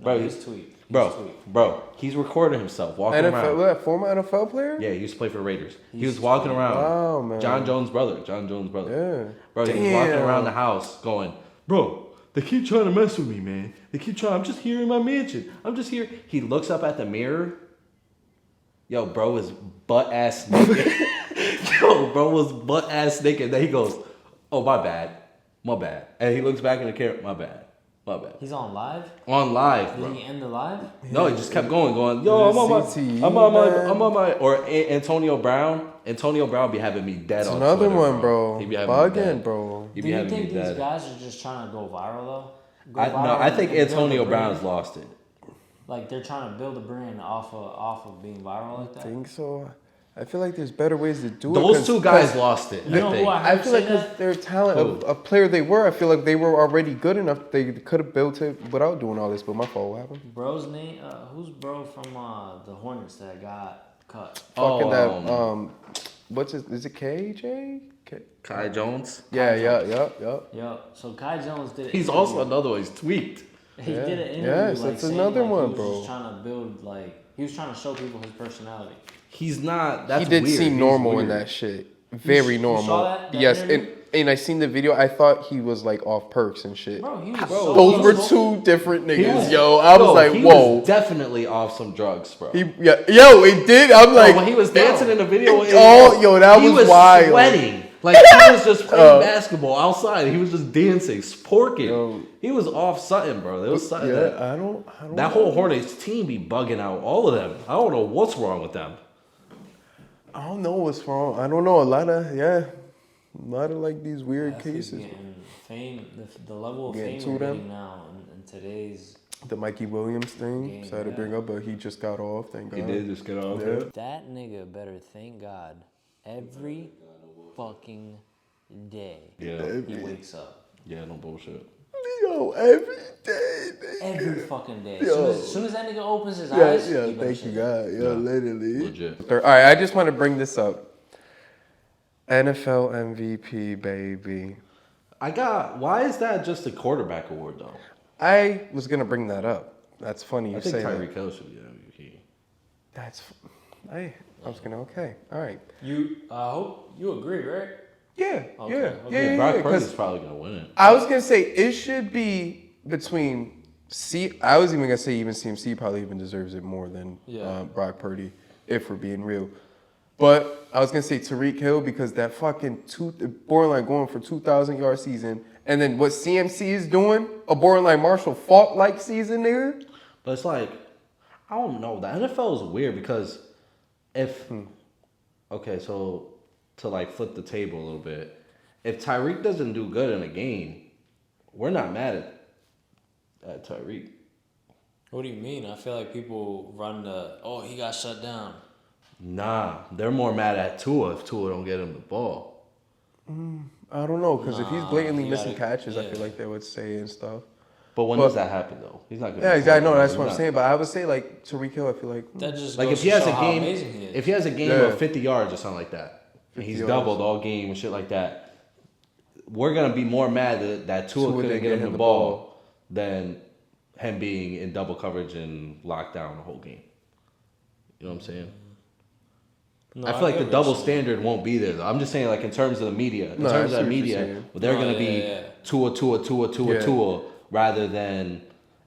Bro, he's tweet. Bro, he's recording himself, walking around. What, former NFL player? Yeah, he used to play for Raiders. He was walking around. Wow, man. John Jones' brother. Yeah. Bro, he was walking around the house going, bro, they keep trying to mess with me, man. I'm just here in my mansion. I'm just here. He looks up at the mirror. Yo, bro is butt-ass naked. Then he goes, oh, my bad. And he looks back in the camera, my bad. He's on live? On live, bro. Did he end the live? No, he just kept going. Yo, I'm on my. Or Antonio Brown. Antonio Brown be having me dead on another Twitter, one, bro. He be having me dead. Bro. Do you think these guys are just trying to go viral, though? I think Antonio Brown's lost it. Like, they're trying to build a brand off of being viral like that? I think so. I feel like there's better ways to do it. Those two guys lost it. You know who I feel like because their talent, a player they were, I feel like they were already good enough. They could have built it without doing all this. But my fault. What happened? Bro's name? Who's bro from the Hornets that got cut? What's his? Is it KJ? Kai Jones? Yeah. So Kai Jones did it. He's also another one. He's tweaked. He did an interview. Yes, that's another one, bro. He was just trying to build, he was trying to show people his personality. He's not. That's he did weird. seem normal in that shit. Very normal. You saw that yes, interview? and I seen the video. I thought he was like off perks and shit. Bro, he was Those were two different niggas, yo. I was like, he whoa. Was definitely off some drugs, bro. Yo, it did. I'm like, when he was dancing in the video, that was wild. He was sweating. Like, he was just playing basketball outside. He was just dancing, sporking. He was off something, bro. There was something. I don't that whole Hornets team be bugging out all of them. I don't know what's wrong with them. I don't know what's wrong. I don't know. A lot of like these weird cases. Fame, the level of fame we're getting now in today's. The Mikey Williams thing. Game, So I had to bring up, but he just got off. Thank God. He did just get off. Yeah. That nigga better thank God every fucking day. Yeah. He wakes up. Yeah, no bullshit. Yo, every day. Every fucking day. Yo. As soon as that nigga opens his eyes, he thank you God. Literally. Legit. All right, I just want to bring this up. NFL MVP, baby. Why is that just a quarterback award, though? I was going to bring that up. That's funny you say that. I think Tyreek Hill should be MVP. I was going to, okay. All right. I hope you agree, right? Yeah, Okay. yeah. Brock Purdy's probably going to win it. I was going to say it should be between I was even going to say even CMC probably even deserves it more than Brock Purdy, if we're being real. But I was going to say Tyreek Hill because that fucking borderline going for 2,000-yard season. And then what CMC is doing, a borderline Marshall Faulk-like season there. But it's like, I don't know. The NFL is weird because okay, so to like flip the table a little bit, if Tyreek doesn't do good in a game, we're not mad at Tyreek. What do you mean? I feel like people run he got shut down. Nah, they're more mad at Tua if Tua don't get him the ball. I don't know, because if he's blatantly missing catches, I feel like they would say and stuff. But when does that happen, though? He's not going to. Yeah, exactly. No, that's what I'm saying. But I would say, like, Tyreek Hill, I feel like. That just like goes if he has a game, if he has a game of 50 yards or something like that, and he's doubled all game and shit like that, we're gonna be more mad that Tua couldn't get him the ball than him being in double coverage and locked down the whole game. You know what I'm saying? No, I feel like the double standard won't be there, though. I'm just saying, like, in terms of the media. In terms of the media, they're going to be Tua, rather than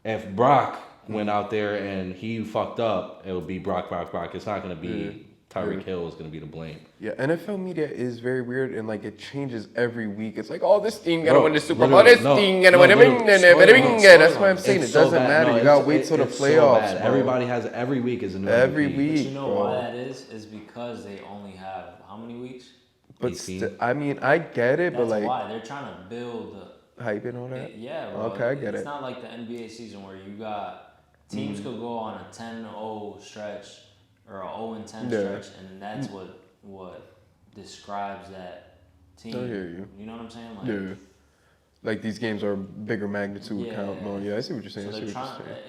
if Brock went out there and he fucked up, it would be Brock. It's not going to be Tyreek Hill is going to be to blame. Yeah, NFL media is very weird, and, like, it changes every week. It's like, oh, this team going to win the Super Bowl. This team going to win the That's why I'm saying it doesn't matter. You got to wait till the playoffs. So everybody has every week is a new every MVP. week. But you know why that is because they only have how many weeks? But I mean, I get it, but like why they're trying to build hype and all that. Yeah, bro. Okay, I get it. It's not like the NBA season where you got teams could go on a 10-0 stretch or a 0-10 stretch, and that's what describes that team. I hear you. You know what I'm saying? Like, like these games are bigger magnitude count. No, I see what you're saying. So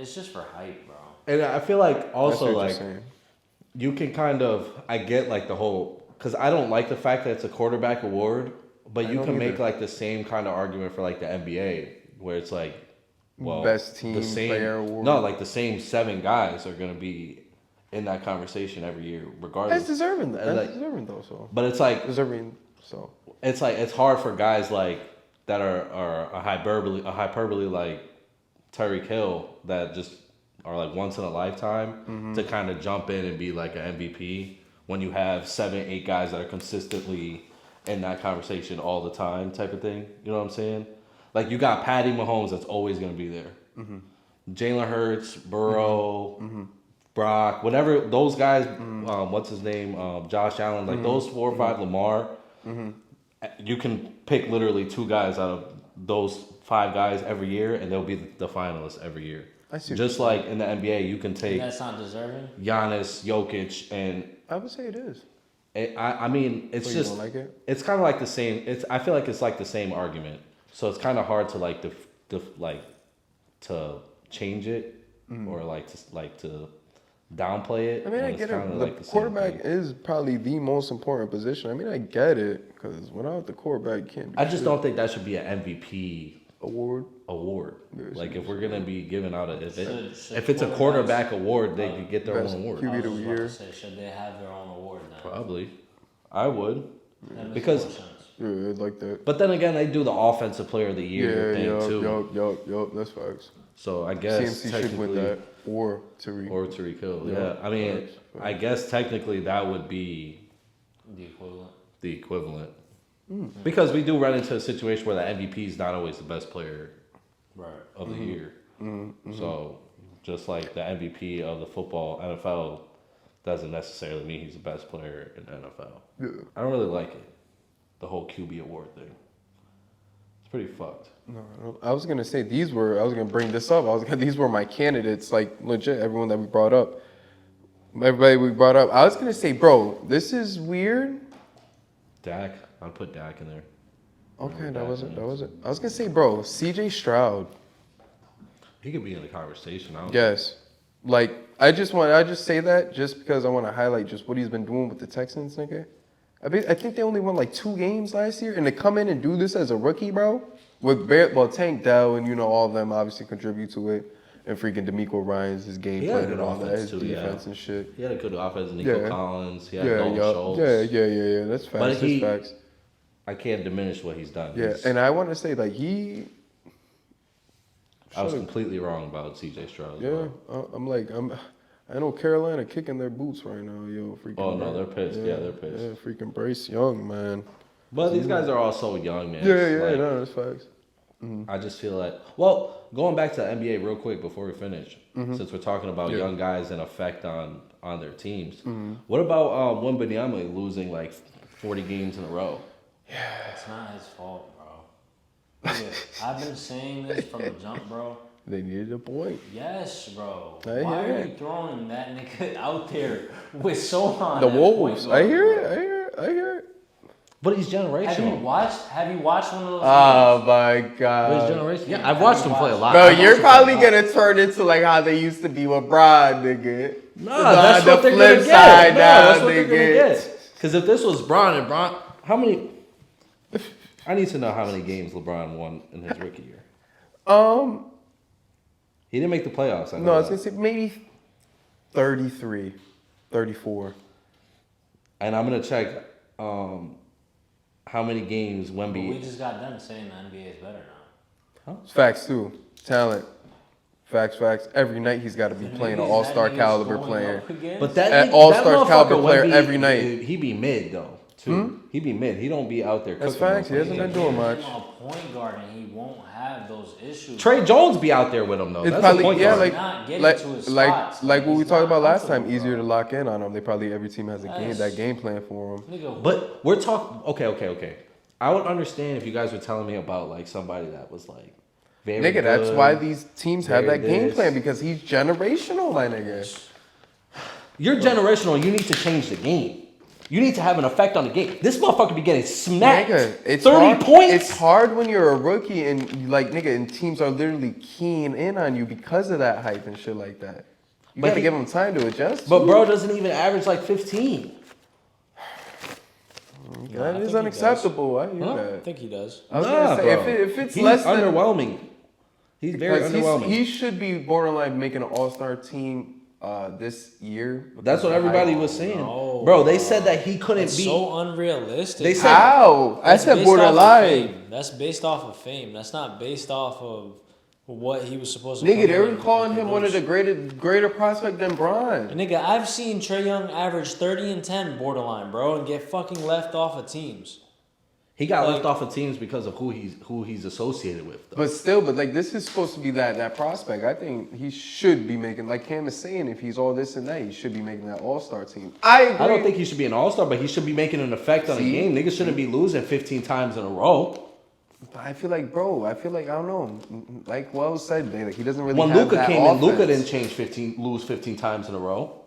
it's just for hype, bro. And I feel like also like you can kind of I get like the whole because I don't like the fact that it's a quarterback award, but you can make like the same kind of argument for like the NBA where it's like, well, best team player award. No, like the same 7 guys are gonna be in that conversation every year, regardless. That's deserving. That's like, deserving though. So, but it's like deserving. So it's like it's hard for guys like that are a hyperbole like Tyreek Hill that just are like once in a lifetime to kind of jump in and be like an MVP when you have 7-8 guys that are consistently in that conversation all the time type of thing. You know what I'm saying? Like you got Patty Mahomes that's always gonna be there. Jalen Hurts, Burrow. Brock, whatever those guys, what's his name, Josh Allen, like those 4 or 5, Lamar, you can pick literally 2 guys out of those 5 guys every year, and they'll be the finalists every year. I see. Just like in the NBA, you can take that's not deserving. Giannis, Jokic, and I would say it is. I mean, it's just you don't like it? It's kind of like the same. I feel like it's like the same argument, so it's kind of hard to like to change it or to downplay it. I mean, I get it. The quarterback is probably the most important position. I mean, I get it because without the quarterback, you can't. I just don't think that should be an MVP award. Like if we're gonna be giving out if it's a quarterback award, they could get their own award. QB of the year. Should they have their own award then? Probably, I would because Yeah, like that. But then again, they do the offensive player of the year thing too. Yup, that's facts. So I guess CMC should win that, or Tariq. Or Tariq Hill. Yeah, I mean, I guess technically that would be the equivalent. Because we do run into a situation where the MVP is not always the best player of the year. So just like the MVP of the football NFL doesn't necessarily mean he's the best player in the NFL. Yeah. I don't really like it, the whole QB award thing. It's pretty fucked. No, I was gonna say I was gonna bring this up. These were my candidates, like legit. Everyone that we brought up, everybody we brought up. I was gonna say, bro, this is weird. Dak, I'd put Dak in there. Okay, that wasn't. I was gonna say, bro, CJ Stroud. He could be in the conversation. Yes. Like, I just say that just because I want to highlight just what he's been doing with the Texans, nigga. I think they only won like 2 games last year, and to come in and do this as a rookie, bro, with Tank Dell and all of them obviously contribute to it, and freaking D'Amico Ryans, his game plan and all that, his defense and shit. He had a good offense. Nico Collins. He had Dalton Schultz. Yeah. That's facts. That's facts. I can't diminish what he's done. Yeah, and I want to say like I was completely wrong about CJ Stroud. Yeah, I know Carolina kicking their boots right now, freaking. Oh no, they're pissed. Yeah, they're pissed. Yeah, freaking Bryce Young, man. But these guys are all so young, man. Yeah, no, that's facts. I just feel like, well, going back to the NBA real quick before we finish, since we're talking about young guys and effect on their teams, what about Wemby losing like 40 games in a row? Yeah, it's not his fault, bro. Yeah, I've been saying this from the jump, bro. They needed a point. Yes, bro. Why are you throwing that nigga out there with Sohan? The Wolves. I hear it. But he's generational. Have you watched one of those games? Oh my god. But he's generational. Yeah, I've watched him play a lot. Bro, you're probably gonna turn into like how they used to be with Bron, nigga. No, that's what they're gonna get. That's what they're gonna get. Because if this was Bron, how many? I need to know how many games LeBron won in his rookie year. He didn't make the playoffs. I was gonna say maybe 33, 34. And I'm gonna check how many games Wemby. We just got done saying the NBA is better now. Huh? Facts too. Talent. Facts. Every night he's got to be playing an all-star caliber player. But that all-star caliber player every night. He be mid though. Too. He be mid. He don't be out there. That's facts. He hasn't been doing much. A point guard and he won't have those issues. Trey Jones be out there with him though. It's That's probably point guard. like what we talked about last time. Easier to lock in on him. They probably every team has that game plan for him. But we're talking. Okay. I would understand if you guys were telling me about like somebody that was like very nigga. Good, that's why these teams have that game plan because he's generational, my nigga. You're generational. You need to change the game. You need to have an effect on the game. This motherfucker be getting smacked. Nigga, it's 30 points. It's hard when you're a rookie and and teams are literally keying in on you because of that hype and shit like that. You gotta give him time to adjust. But bro doesn't even average like 15. That is unacceptable. I hear that. I think he does. I was gonna say if it's less than underwhelming. He's very underwhelming. He should be borderline making an all-star team this year. That's what everybody was saying. Bro, they said that he couldn't be. So unrealistic. They said, how? I said borderline. That's based off of fame. That's not based off of what he was supposed to. Nigga, they were calling him one of the greater prospect than Bron. Nigga, I've seen Trae Young average 30 and 10 borderline, bro, and get fucking left off of teams. He got left off of teams because of who he's associated with. Though. But still, this is supposed to be that prospect. I think he should be making, like Cam is saying, if he's all this and that, he should be making that all-star team. I agree. I don't think he should be an all-star, but he should be making an effect on the game. Niggas shouldn't be losing 15 times in a row. I feel like, I don't know. Like Wells said, he doesn't really when have Luka that came offense. in, Luka didn't lose 15 times in a row.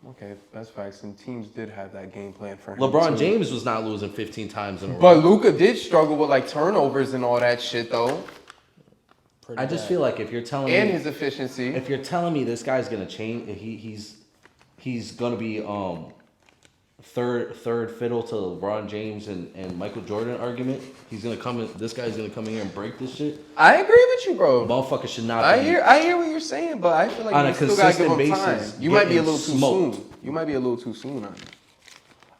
Okay, that's facts. And teams did have that game plan for him. LeBron James was not losing 15 times in a row. But Luka did struggle with like turnovers and all that shit though. I just feel like if you're telling me his efficiency. If you're telling me this guy's gonna change, he's gonna be third fiddle to LeBron James and Michael Jordan argument. This guy's gonna come in here and break this shit. I agree with you, bro. Motherfucker should not. I hear what you're saying, but I feel like on you a still gotta give him basis, time. You might be a little too soon. You might be a little too soon on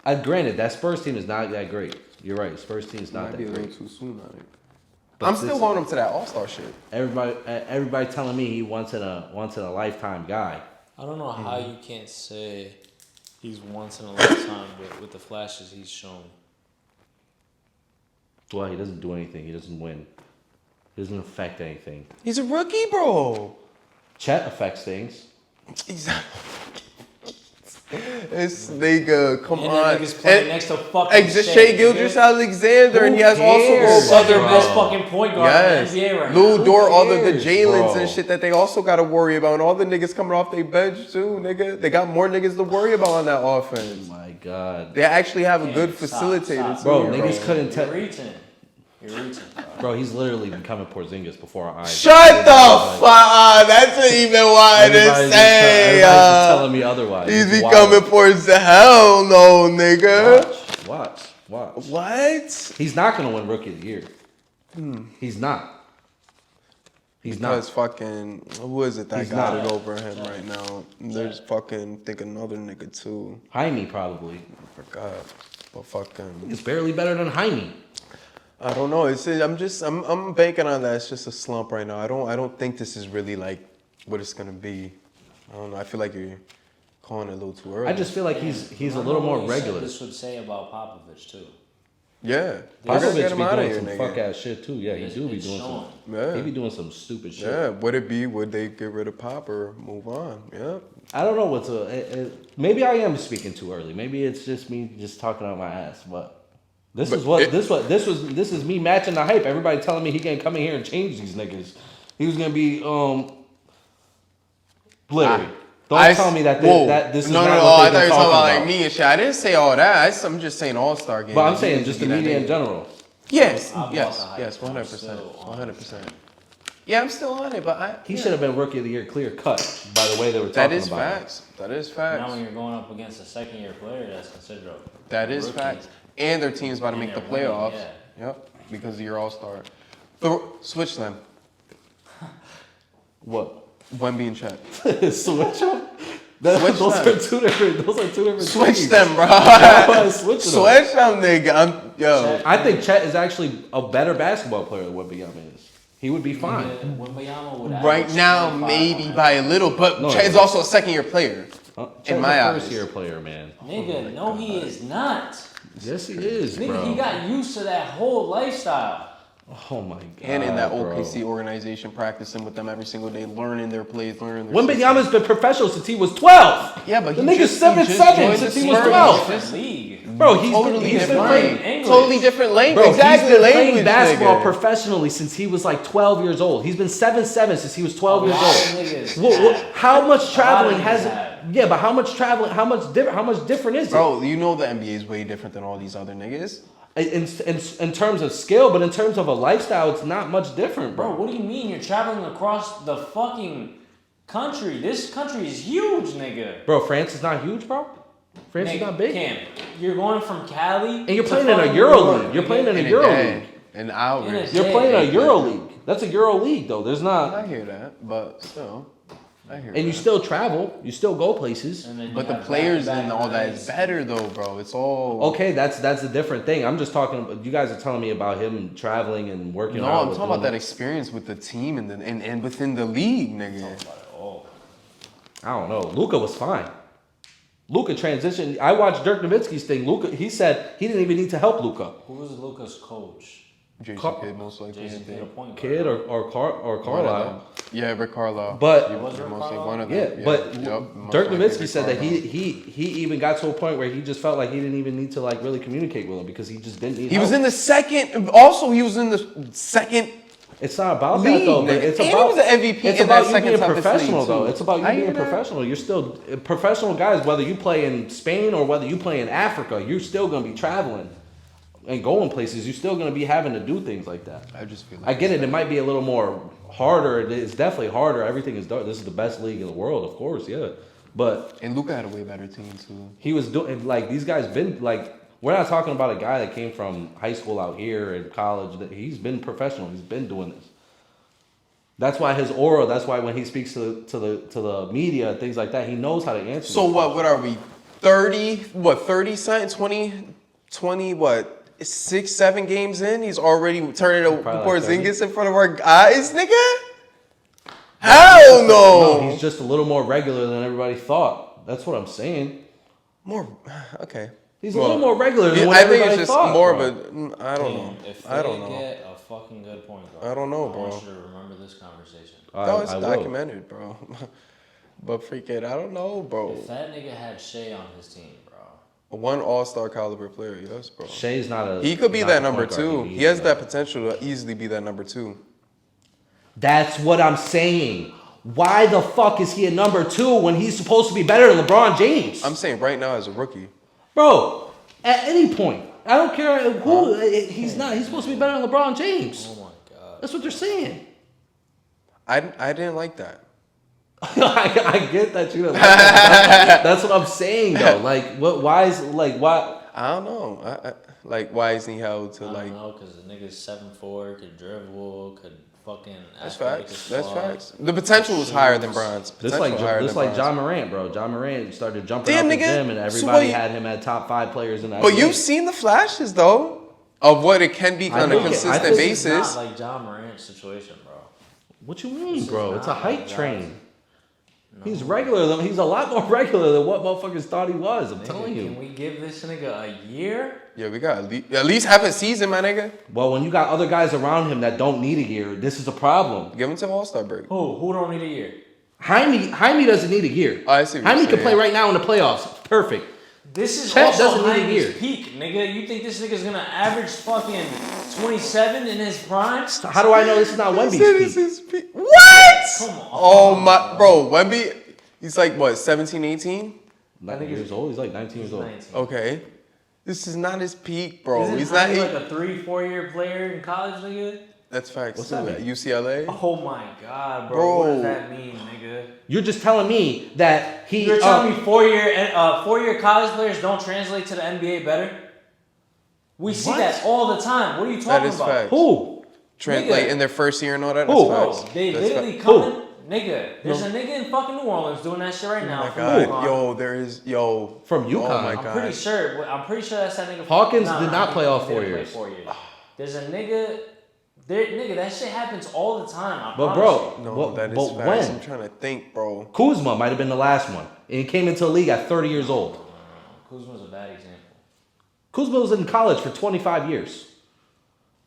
it. Granted, that Spurs team is not that great. You're right. His first team's not Might that be a great. little too soon on it. But I'm still wanting him to that All-Star shit. Everybody telling me he once in a lifetime guy. I don't know how you can't say he's once in a lifetime with the flashes he's shown. Well, he doesn't do anything. He doesn't win. He doesn't affect anything. He's a rookie, bro. Chet affects things. This nigga, come And on. that nigga's playing next to fucking Shea Gilgeous-Alexander, and he has cares, also other the best fucking point guard in the NBA right now. Lou Dort, all the cares, Jalen's bro? and shit that they also got to worry about. And all the niggas coming off their bench, too, nigga. They got more niggas to worry about on that offense. Oh my God. They actually have a Yeah, good stop, facilitator, stop. too. Bro, niggas couldn't You're tell. reaching. You're reaching, bro. Bro, he's literally becoming Porzingis before our eyes. Shut the fuck up. That's even why to Everybody's say. just telling me otherwise. He's It's becoming wild. for the hell no, nigga. Watch. What? He's not gonna win Rookie of the Year. He's not. He's Because not. fucking, who is it that He's got not. it over him right now? There's fucking, think another nigga too. Jaime probably. I forgot. But fucking, It's barely better than Jaime. I don't know. I'm banking on that. It's just a slump right now. I don't think this is really like what it's gonna be. I don't know. I feel like you're calling it a little too early. I just feel like he's a little more regular. This would say about Popovich too. yeah. They're gonna Popovich get him be out of doing here, some nigga. fuck ass shit too. Yeah, he do be It's doing showing. some. Yeah. He be doing some stupid shit. Yeah. Would they get rid of Pop or move on? Yeah. I don't know what's maybe I am speaking too early. Maybe it's just me just talking out my ass. But this is me matching the hype. Everybody telling me he can't come in here and change these niggas. He was gonna be Larry. Don't tell me that this is no, not no, what I they've thought been you were talking talking about about. like me and shit. I didn't say all that. I'm just saying All-Star game. But I'm saying just the media in general. Yes, I bought yes, the hype. yes, I'm 100%, still on it. 100%. Yeah, I'm still on it, but He should have been Rookie of the Year clear cut by the way they were talking That is about him. facts. That is Now facts. when you're going up against a second-year player, that's considered a That is rookie. facts. And their team's about to And make the they're winning, playoffs. yeah. Yep, because of your All-Star. Switch them. What? Wemby and Chet. Switch them? Switch Those them. are two different Switch teams. them, bro. Switch them. Switch them, nigga. Yo. I think Chet is actually a better basketball player than Wembanyama is. He would be fine. Wembanyama would Right average now, 25 maybe on by a little, but No, Chet's yeah. also a second-year player. Chet's my a eyes. first-year player, man. Nigga, no, he is not. Yes, he is, Nigga, bro. he got used to that whole lifestyle. Oh my god. And in that bro. OKC organization, practicing with them every single day, learning their plays, learning their Wembanyama's been professional since he was 12. Yeah, but the he nigga's just 7'7" joined since the he was Spurs. 12. Different league. Bro, he's totally been different playing. English. Totally different language. Bro, exactly, he's been language, playing basketball nigga. professionally since he was like 12 years old. He's been 7'7" since he was 12 years A lot of old. niggas How much traveling niggas has? have. Yeah, but how much traveling? How much different is it? Bro, you know the NBA is way different than all these other niggas. In terms of skill, but in terms of a lifestyle, it's not much different, Bro, bro. what do you mean? You're traveling across the fucking country. This country is huge, nigga. Bro, France is not huge, bro. France is Nigga, not big. Cam, you're going from Cali And you're to playing in a fucking Euro New York, league. You're nigga. playing in a In a Euro day, league. in hours. You're Yeah, playing a yeah. Euro league. That's a Euro league, though. There's not. I hear that, but still, I hear And that. you still travel. You still go places. And then you But the have players back-to-back and all that nights. is better though, bro. It's all Okay, that's a different thing. I'm just talking about. You guys are telling me about him traveling and working. No, out I'm with talking about that women. experience with the team and within the league, nigga. Oh. I don't know. Luka was fine. Luka transitioned. I watched Dirk Nowitzki's thing. Luka, he said he didn't even need to help Luka. Who was Luca's coach? Jason Kidd, most likely. Jason Kidd, a point guard. Kid or One of Carlisle. them. Yeah, Rick Carlisle. But- He Was Rick most likely Carlisle? one of them. Yeah, but most Dirk likely Nowitzki Rick said that Carlisle. he even got to a point where he just felt like he didn't even need to like really communicate with him because he just didn't need He help. was in the second. Also, he was in the second. It's not about league, that though. But nigga. it's And he about was the MVP It's in about that you second being toughest professional league, though. too. It's about you I being hear that. professional. You're still professional guys. Whether you play in Spain or whether you play in Africa, you're still gonna be traveling and going places. You're still gonna be having to do things like that. I just feel like I get it. It might be a little more harder. It's definitely harder. Everything is dark. This is the best league in the world, of course. Yeah, but And Luka had a way better team too. he was doing like these guys been like. We're not talking about a guy that came from high school out here and college. That he's been professional. He's been doing this. That's why his aura. That's why when he speaks to the media and things like that, he knows how to answer. So what? What are we? 30? What? 30 something? 20? What? 6-7 games in, he's already turning to Probably like Porzingis in front of our guys, nigga. Hell no. He's just a little more regular than everybody thought. That's what I'm saying. More, okay. He's a little more regular than what I think everybody it's just thought, more bro. of a. I don't know. If I don't they know. get a fucking good point guard, I don't know, bro. I want you to remember this conversation. No, it's I will. documented, bro. But freaking, I don't know, bro. If that nigga had Shea on his team, bro. One all-star caliber player, yes, bro. Shay's not a. He could be not that the number point guard 2. he He has needs, that though. potential to easily be that number 2. That's what I'm saying. Why the fuck is he a number 2 when he's supposed to be better than LeBron James? I'm saying right now as a rookie. Bro, at any point, I don't care who. He's not. He's supposed to be better than LeBron James. Oh my god. That's what they're saying. I didn't like that. I get that you don't like that. That's what I'm saying though. Like, what? Why is why? I don't know. Like, why isn't he held to I like? don't know, because the nigga's 7'4", could dribble, could fucking. That's athletic facts. as That's fuck. facts. The potential was higher than Bron's. This like John Morant, bro. John Morant started jumping Damn, up the nigga. gym, and So everybody what had him at top 5 players in that. But league. you've seen the flashes though of what it can be on a think it- consistent I think This is basis. not like John Morant's situation, bro. What you mean, This is bro? It's a not hype like train. He's regular. He's a lot more regular than what motherfuckers thought he was. I'm telling Can you. we give this nigga a year? Yeah, we got at least half a season, my nigga. Well, when you got other guys around him that don't need a year, this is a problem. Give him to All-Star break. Who don't need a year? Jaime doesn't need a year. Oh, I see what Jaime you're can saying. play right now in the playoffs. Perfect. This is Chet also doesn't need a Jaime's year. peak, nigga. You think this nigga's gonna average fucking 27 in his prime? How do I know this is not This is Wemby's peak? his peak. What? Come on. Oh my, bro, Wemby, he's like what, 17, 18? 19 years old. He's like 19 years old. 19. Okay. This is not his peak, bro. Isn't He's not Jaime eight. like a 3-4 year player in college, nigga? That's facts. What's too. that At mean? UCLA. Oh my god, bro. Bro. What does that mean, nigga? You're just telling me that he. You're telling me 4-year college players don't translate to the NBA better? We see What? that all the time. What are you That talking is about? facts. Who? Translate Nigga. in their first year and all that. Who? That's Bro, facts. they That's literally facts. coming. Nigga, there's a nigga in fucking New Orleans doing that shit right Oh now. my from god, UConn. yo, there is, yo. From UConn. Oh my I'm god. pretty sure that's that nigga. Hawkins did not he play all didn't 4 play years. 4 years. There's a nigga. Nigga, that shit happens all the time. I But promise bro, you. No, but, that is but facts. when? I'm trying to think, bro. Kuzma might have been the last one. And he came into the league at 30 years old. Kuzma's a bad example. Kuzma was in college for 25 years.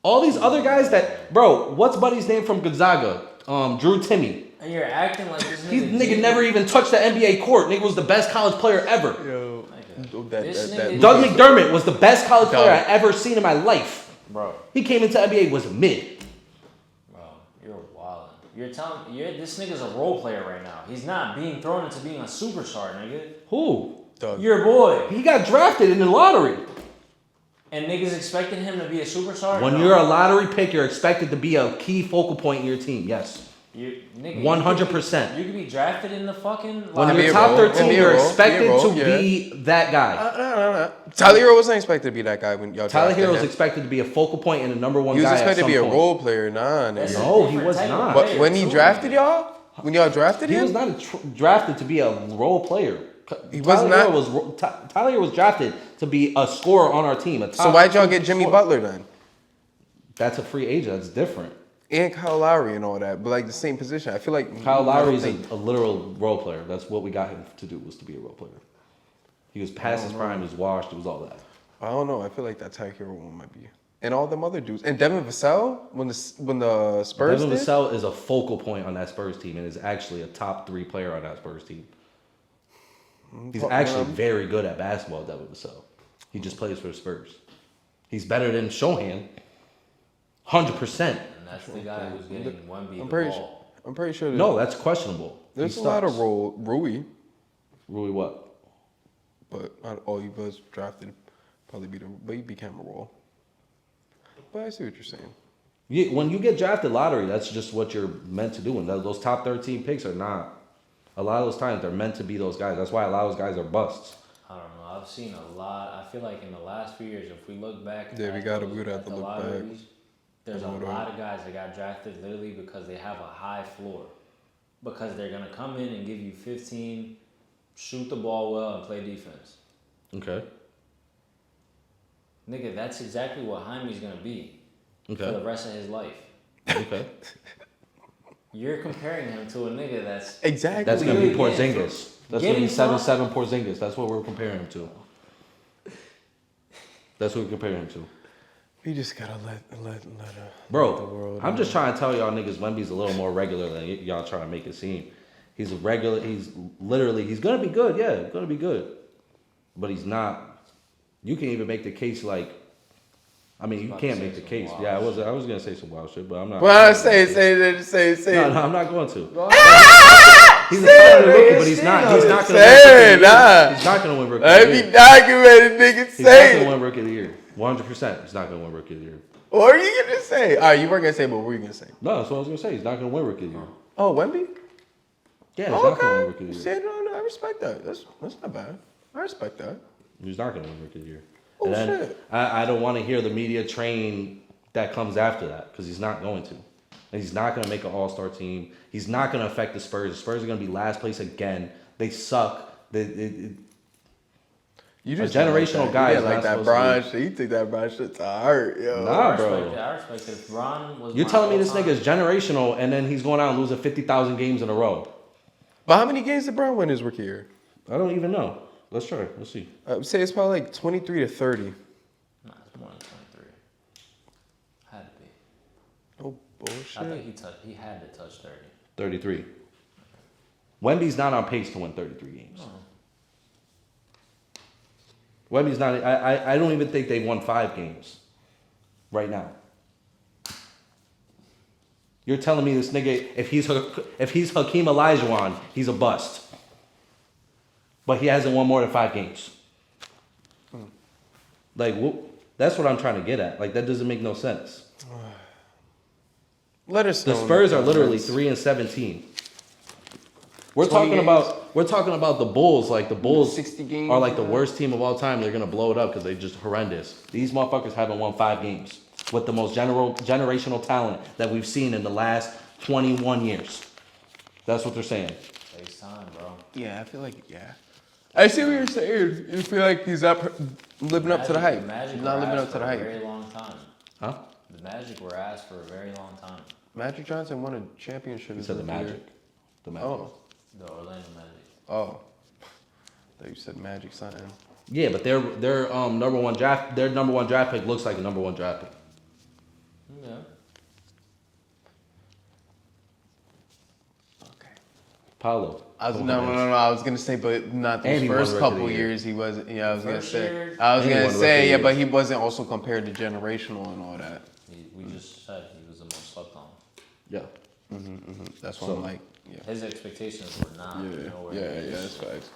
All these other guys that, bro, what's Buddy's name from Gonzaga? Drew Timme. And you're acting like this He nigga. nigga never even touched the NBA court. Nigga was the best college player ever. Yo, This nigga- Doug McDermott was the best college player Doug. I ever seen in my life. Bro, He came into NBA was mid. you're wildin'. You're telling this nigga's a role player right now. He's not being thrown into being a superstar, nigga. Who? Doug. Your boy. He got drafted in the lottery. And niggas expecting him to be a superstar? When No. you're a lottery pick, you're expected to be a key focal point in your team. Yes. Nigga, 100%. You could be drafted in the fucking When Be you're a top role. 13, Be a you're role. expected Be a role, to yeah. be that guy. Tyler Hero wasn't expected to be that guy when y'all Tyler drafted Hero was him. expected to be a focal point and a number one He was guy. expected to be a point. role player. Nah, That's nigga. a No, he different was type of not. But player, when he too, drafted nigga. y'all, when y'all drafted He him, was not drafted to be a role player. He was Tyler not? Hero Tyler Hero was drafted to be a scorer on our team. so why'd y'all get Jimmy Butler then? That's a free agent. That's different. And Kyle Lowry and all that, but like the same position. I feel like Kyle Lowry is I don't think- a literal role player. That's what we got him to do, was to be a role player. He was past his prime. He was washed. It was all that. I don't know. I feel like that Tyler Hero one might be, and all them other dudes. And Devin Vassell when the Spurs Devin did? Vassell is a focal point on that Spurs team and is actually a top 3 player on that Spurs team. He's actually very good at basketball, Devin Vassell. He just plays for the Spurs. He's better than Shohan. 100%. And that's the guy who's getting Wemby I'm the pretty ball. sure. I'm pretty sure. No, that's questionable. There's He a lot of sucks. Rui, Rui what? but not all he was drafted. Probably but he became a role. But I see what you're saying. When you get drafted lottery, that's just what you're meant to do. And those top 13 picks are not. A lot of those times, they're meant to be those guys. That's why a lot of those guys are busts. I don't know. I've seen a lot. I feel like in the last few years, if we look back, Yeah, we at would have to the look back. lotteries, there's a Hold on. lot of guys that got drafted literally because they have a high floor, because they're gonna come in and give you 15, shoot the ball well, and play defense. Okay. Nigga, that's exactly what Jaime's gonna be for the rest of his life. Okay. You're comparing him to a nigga that's exactly. That's gonna be Porzingis. That's gonna be Getting 7-7 Porzingis. That's what we're comparing him to. That's what we're comparing him to. We just gotta let the Bro, world I'm just trying to tell y'all niggas Wemby's a little more regular than y'all trying to make it seem. He's regular. He's gonna be good. Yeah, gonna be good. But he's not. You can even make the case like. I mean, you can't make the case. Yeah, I was gonna say some wild shit, but I'm not. Well, say it. No, I'm not going to. He's a talented rookie, but he's not gonna win rookie of the year. Let me documented, nigga. He's not gonna win rookie of the year. 100%. He's not gonna win rookie of the year. What are you gonna say? All right, you weren't gonna say, but what were you gonna say? No, that's what I was gonna say. He's not gonna win rookie of the year. Oh, Wemby? Yeah, he's not gonna win rookie of the year. No, I respect that. That's not bad. I respect that. He's not gonna win rookie of the year. Oh, and then shit. I don't want to hear the media train that comes after that because he's not going to. And he's not going to make an all-star team. He's not going to affect the Spurs. The Spurs are going to be last place again. They suck. You just a generational guy is like not that Bron shit. You think that Bron shit to hurt, yo. Nah, bro. I respect it. If Bron was You're telling me this nigga is generational and then he's going out and losing 50,000 games in a row. But how many games did Bron win his rookie year? I don't even know. Let's try. Let's see. I would say it's probably like 23 to 30. Nah, it's more than 23. Had to be. Oh, bullshit. I think he had to touch 30. 33. Wemby's not on pace to win 33 games. No. Wemby's not. I don't even think they won 5 games right now. You're telling me this nigga, if he's Hakeem Olajuwon, he's a bust. But he hasn't won more than 5 games. Like, that's what I'm trying to get at. Like, that doesn't make no sense. Let us know. The Spurs are literally 3-17. We're talking about the Bulls. Like the Bulls 60 games, are like the worst team of all time. They're gonna blow it up because they're just horrendous. These motherfuckers haven't won 5 games with the most generational talent that we've seen in the last 21 years. That's what they're saying. Takes time, bro. Yeah, I feel like, yeah. I see what you're saying. You feel like he's not living up to the hype. Magic He's not living up to the hype. For a very long time. Huh? The Magic were asked for a very long time. Magic Johnson won a championship. You said the Magic. The Magic. Oh. The Orlando Magic. Oh. I thought you said Magic something. Yeah, but their number one draft pick looks like a number 1 draft pick. Yeah. Okay. Paolo. I was gonna say, but not the first couple years he wasn't. Yeah, I was gonna say. Yeah, but he wasn't also compared to generational and all that. We just said he was the most slept on. Yeah. That's what I'm like. Yeah. His expectations were not. Yeah, that's facts.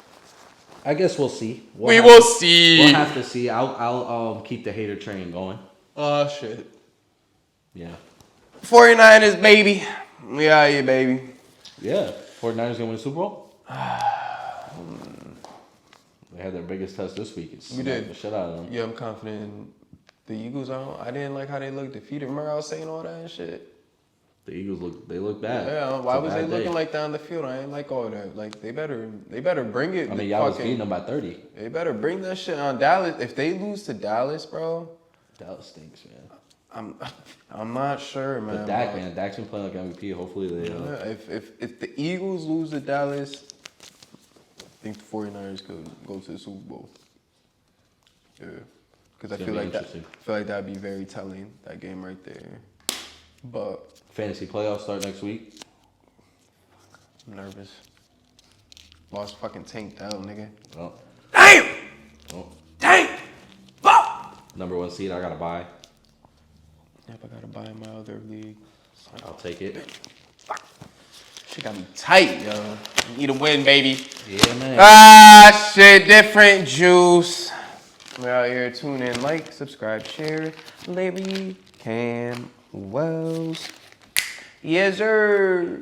I guess we'll see. We will see. We'll have to see. I'll keep the hater train going. Oh shit. Yeah. 49ers, baby. We out here, baby. Yeah. 49ers gonna win the Super Bowl? They had their biggest test this week. We did. The shit out of them. Yeah, I'm confident in the Eagles. I didn't like how they looked defeated. Remember I was saying all that and shit? The Eagles look bad. Yeah, why was they looking like that on the field? I ain't like all that. Like they better bring it. I mean, y'all was beating them by 30. They better bring that shit on Dallas. If they lose to Dallas, bro. Dallas stinks, man. I'm not sure, man. But Dak, man, Dak's been playing like MVP. Hopefully they. If the Eagles lose to Dallas, I think the 49ers could go to the Super Bowl. Yeah, because I feel like that'd be very telling, that game right there. But fantasy playoffs start next week. I'm nervous. Lost fucking Tank down, nigga. Oh. Damn! Oh. Damn! Fuck! Number 1 seed, I gotta buy. Yep, I gotta buy in my other league. I'll take it. Fuck. Shit got me tight, yo. Need a win, baby. Yeah, man. Ah, shit, different juice. We're out here. Tune in, like, subscribe, share. Larry Cam Wells. Yes, sir.